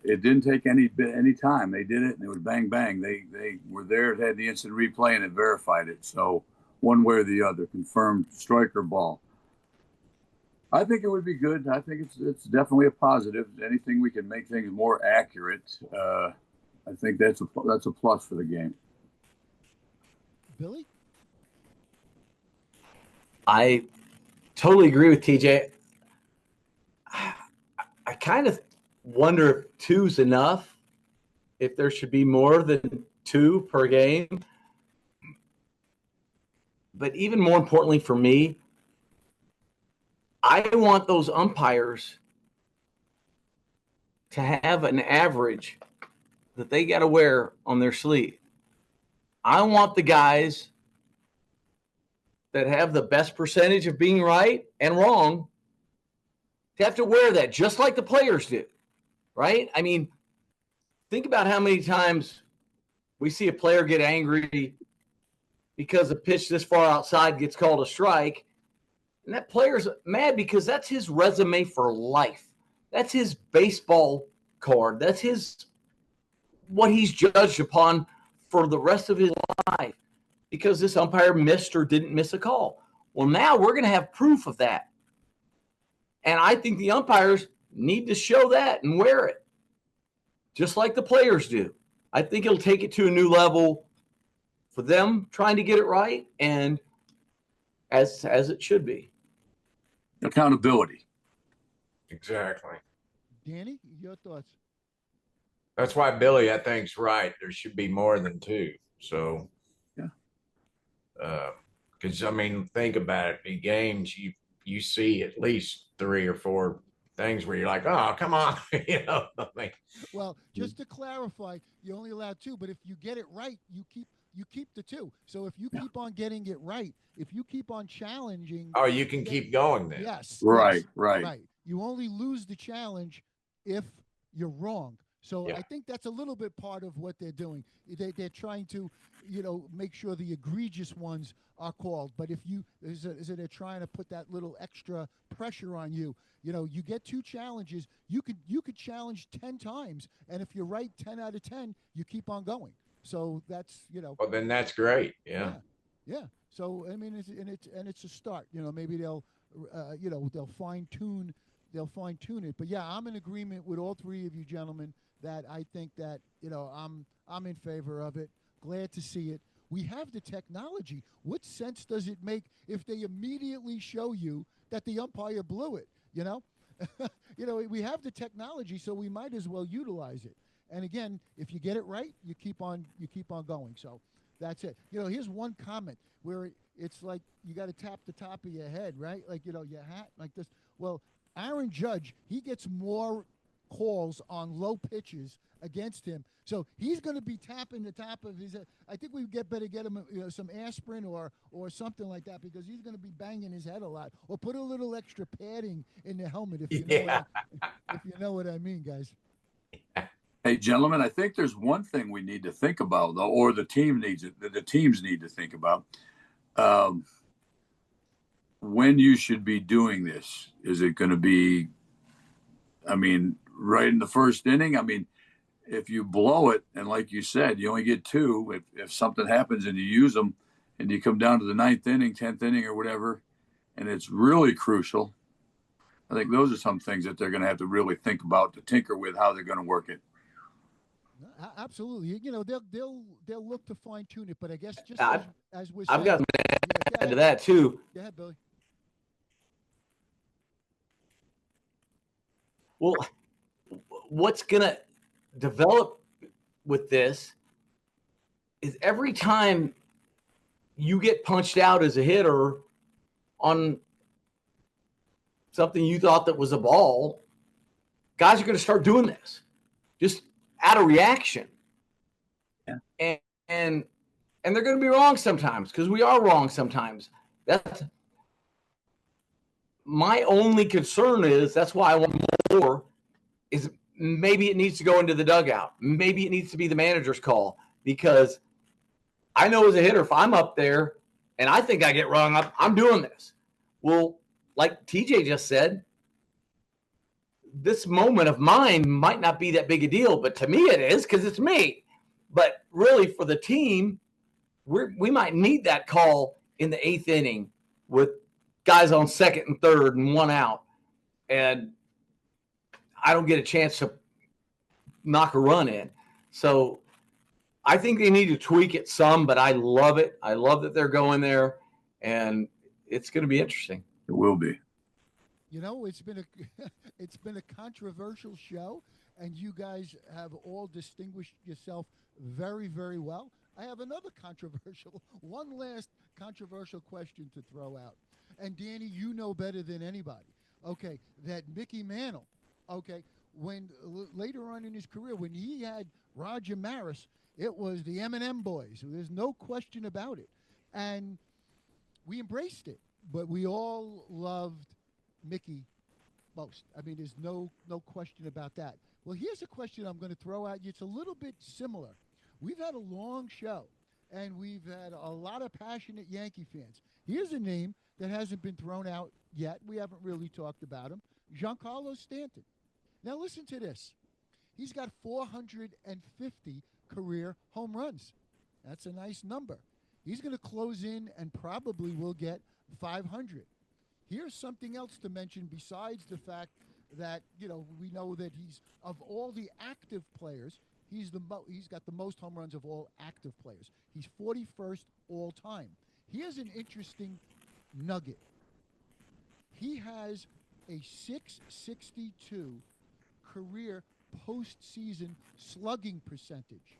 it didn't take any time. They did it, and it was bang bang. They were there. It had the instant replay, and it verified it. So one way or the other, confirmed strike or ball. I think it would be good. I think it's definitely a positive. Anything we can make things more accurate, I think that's a plus for the game. Billy? I totally agree with TJ. I kind of wonder if 2's enough, if there should be more than 2 per game. But even more importantly for me, I want those umpires to have an average that they got to wear on their sleeve. I want the guys that have the best percentage of being right and wrong to have to wear that, just like the players do, right? I mean, think about how many times we see a player get angry because a pitch this far outside gets called a strike, and that player's mad because that's his resume for life. That's his baseball card. That's what he's judged upon for the rest of his life, because this umpire missed or didn't miss a call. Well, now we're going to have proof of that. And I think the umpires need to show that and wear it, just like the players do. I think it'll take it to a new level for them trying to get it right, and as it should be. Accountability. Exactly. Danny, your thoughts? That's why Billy, I think, is right. There should be more than 2. So, because I mean, think about it. In games, you see at least 3 or 4 things where you're like, oh, come on, I mean, Well, just to clarify, you only allow 2, but if you get it right, you keep the 2. So if you keep on getting it right, if you keep on challenging, oh, you can keep going then. Yes. Right. You only lose the challenge if you're wrong. So Yeah. I think that's a little bit part of what they're doing. They're trying to, make sure the egregious ones are called. But if they're trying to put that little extra pressure on you. You get 2 challenges. You could challenge 10 times, and if you're right 10 out of 10, you keep on going. So that's Well, then that's great. Yeah. Yeah. So I mean, it's a start. Maybe they'll fine tune it. But yeah, I'm in agreement with all 3 of you gentlemen that I think that I'm in favor of it. Glad to see it. We have the technology. What sense does it make if they immediately show you that the umpire blew it? We have the technology, so we might as well utilize it. And again, if you get it right, you keep on going. So that's it. Here's one comment where it's like you got to tap the top of your head, right? Like your hat, like this. Well, Aaron Judge, he gets more calls on low pitches against him, so he's going to be tapping the top of his head. I think we better get him some aspirin or something like that, because he's going to be banging his head a lot. Or put a little extra padding in the helmet if you know what I mean, guys. Hey, gentlemen, I think there's one thing we need to think about, though, or the teams need to think about. When you should be doing this. Is it going to be, right in the first inning? If you blow it, and like you said, you only get 2, if something happens and you use them and you come down to the 9th inning, 10th inning or whatever, and it's really crucial, I think those are some things that they're going to have to really think about, to tinker with how they're going to work it. Absolutely. You know, they'll look to fine tune it, but I guess just I've, as we're I've saying, got to yeah, go add to ahead, that too. go ahead, Billy. Well, what's going to develop with this is every time you get punched out as a hitter on something you thought that was a ball, guys are going to start doing this just out of reaction. Yeah. And they're going to be wrong sometimes because we are wrong sometimes. That's my only concern is that's why I want more is maybe it needs to go into the dugout. Maybe it needs to be the manager's call because I know as a hitter, if I'm up there and I think I get rung up, I'm doing this. Well, like TJ just said, this moment of mine might not be that big a deal, but to me it is because it's me. But really for the team, we might need that call in the 8th inning with guys on second and third and one out. And I don't get a chance to knock a run in. So I think they need to tweak it some, but I love it. I love that they're going there, and it's going to be interesting. It will be. You know, it's been a it's been a controversial show, and you guys have all distinguished yourself very, very well. I have another controversial, one last controversial question to throw out. And Danny, you know better than anybody. Okay, that Mickey Mantle. Okay, when later on in his career, when he had Roger Maris, it was the M&M boys. There's no question about it, and we embraced it. But we all loved Mickey most. I mean, there's no question about that. Well, here's a question I'm going to throw at you. It's a little bit similar. We've had a long show, and we've had a lot of passionate Yankee fans. Here's a name that hasn't been thrown out yet. We haven't really talked about him. Giancarlo Stanton. Now listen to this. He's got 450 career home runs. That's a nice number. He's going to close in and probably will get 500. Here's something else to mention besides the fact that, you know, we know that he's, of all the active players, he's got the most home runs of all active players. He's 41st all time. Here's an interesting nugget. He has a 662 career postseason slugging percentage.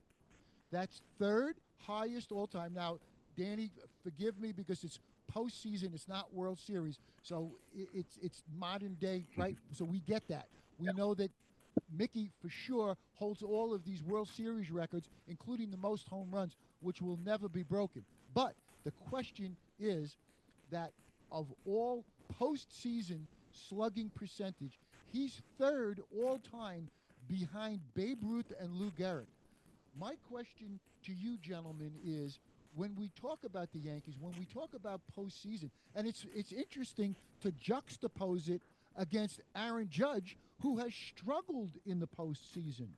That's third highest all time. Now, Danny, forgive me because it's postseason, it's not World Series, so it's modern day, right? So we get that. We know that Mickey for sure holds all of these World Series records, including the most home runs, which will never be broken. But the question is that of all postseason slugging percentage, he's third all time behind Babe Ruth and Lou Gehrig. My question to you, gentlemen, is when we talk about the Yankees, when we talk about postseason, and it's interesting to juxtapose it against Aaron Judge, who has struggled in the postseason.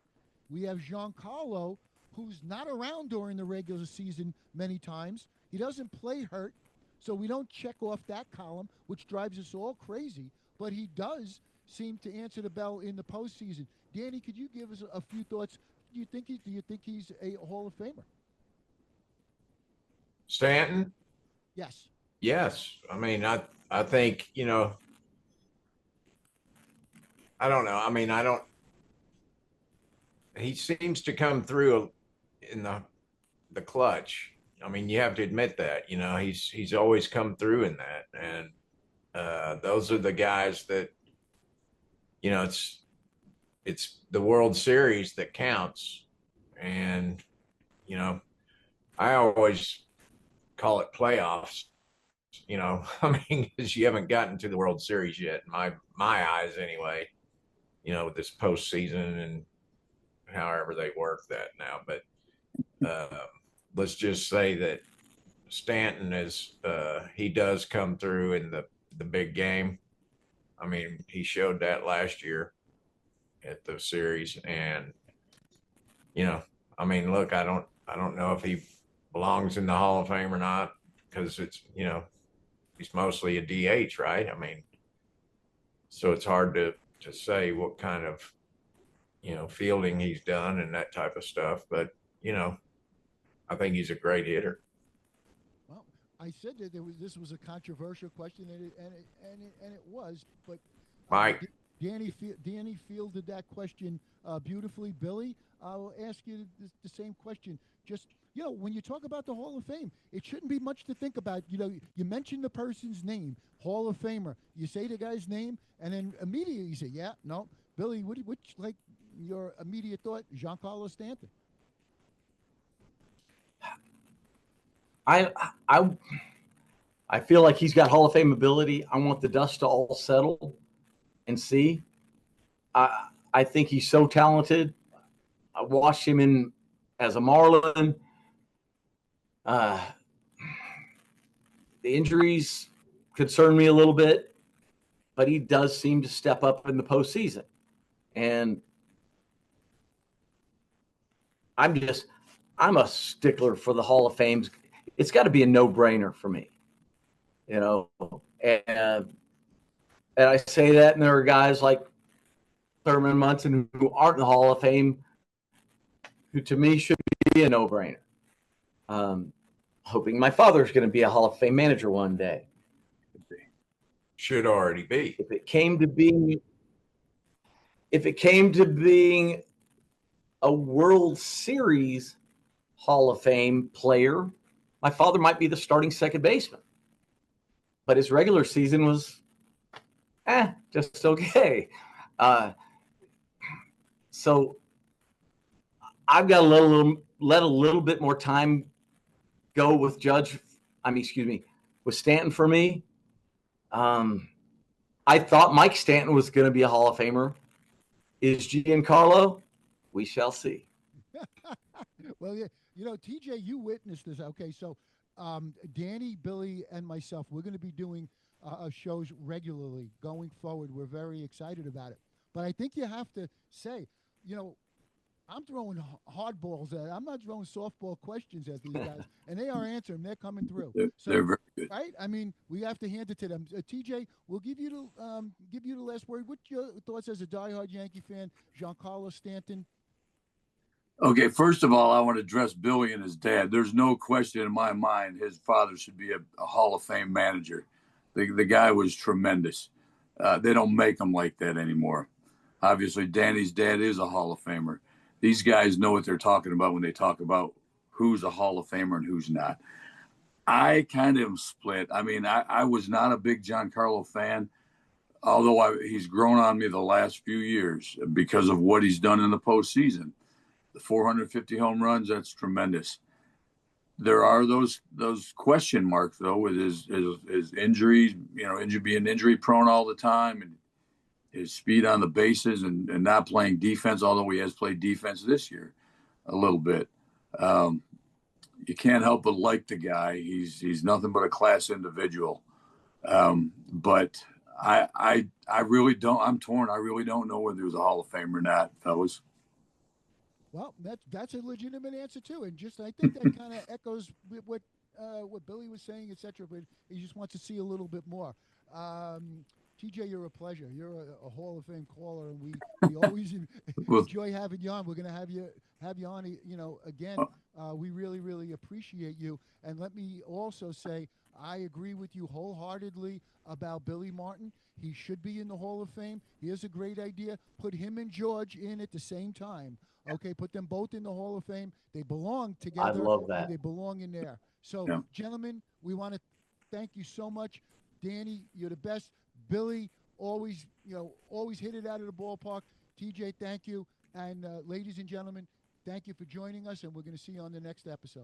We have Giancarlo, who's not around during the regular season many times. He doesn't play hurt, so we don't check off that column, which drives us all crazy. But he does seem to answer the bell in the postseason. Danny, could you give us a few thoughts? Do you think he's a Hall of Famer? Stanton? Yes. Yes. I mean, I think, you know, I don't know. I mean, he seems to come through in the clutch. I mean, you have to admit that, you know, he's always come through in that. And those are the guys that, you know, it's the World Series that counts. And, you know, I always call it playoffs, you know, I mean, because you haven't gotten to the World Series yet, in my eyes anyway, you know, with this postseason and however they work that now. But let's just say that Stanton he does come through in the big game. I mean, he showed that last year at the series. And, you know, I mean, look, I don't know if he belongs in the Hall of Fame or not, because it's, you know, he's mostly a DH, right? I mean, so it's hard to say what kind of, fielding he's done and that type of stuff. But, I think he's a great hitter. Well, I said that this was a controversial question, and it was, but Mike, Danny fielded that question beautifully. Billy, I'll ask you the same question. Just when you talk about the Hall of Fame, it shouldn't be much to think about. You mention the person's name, Hall of Famer. You say the guy's name, and then immediately you say, "Yeah, no." Billy, which like your immediate thought? Giancarlo Stanton. I feel like he's got Hall of Fame ability. I want the dust to all settle and see. I think he's so talented. I watched him as a Marlin. The injuries concern me a little bit, but he does seem to step up in the postseason. And I'm a stickler for the Hall of Fame. It's got to be a no-brainer for me, and I say that, and there are guys like Thurman Munson who aren't in the Hall of Fame, who to me should be a no-brainer. Hoping my father's going to be a Hall of Fame manager one day. Should already be. If it came to being a World Series Hall of Fame player, my father might be the starting second baseman. But his regular season was just okay. So I've got to let a little bit more time go with with Stanton for me. I thought Mike Stanton was going to be a Hall of Famer. Is Giancarlo? We shall see. Well, yeah, TJ, you witnessed this. Okay, so Danny, Billy, and myself, we're going to be doing shows regularly going forward. We're very excited about it. But I think you have to say, I'm throwing hardballs at it. I'm not throwing softball questions at these guys, and they are answering. They're coming through. They're very good, right? I mean, we have to hand it to them. TJ, we'll give you the last word. What's your thoughts as a diehard Yankee fan, Giancarlo Stanton? Okay, first of all, I want to address Billy and his dad. There's no question in my mind his father should be a Hall of Fame manager. The guy was tremendous. They don't make them like that anymore. Obviously, Danny's dad is a Hall of Famer. These guys know what they're talking about when they talk about who's a Hall of Famer and who's not. I kind of am split. I mean, I was not a big Giancarlo fan, although he's grown on me the last few years because of what he's done in the postseason. The 450 home runs, that's tremendous. There are those question marks, though, with his injuries, being injury prone all the time, and his speed on the bases and not playing defense, although he has played defense this year a little bit. You can't help but like the guy. He's nothing but a class individual. But I really don't. I'm torn. I really don't know whether he was a Hall of Fame or not, fellas. Well, that's a legitimate answer too, and I think that kind of echoes what Billy was saying, etc. But he just wants to see a little bit more. TJ, you're a pleasure. You're a Hall of Fame caller, and we always enjoy having you on. We're going to have you on, again. We really, really appreciate you. And let me also say, I agree with you wholeheartedly about Billy Martin. He should be in the Hall of Fame. Here's a great idea. Put him and George in at the same time. Okay, put them both in the Hall of Fame. They belong together. I love that. And they belong in there. So, Gentlemen, we want to thank you so much. Danny, you're the best. Billy, always hit it out of the ballpark. TJ, thank you. And ladies and gentlemen, thank you for joining us, and we're going to see you on the next episode.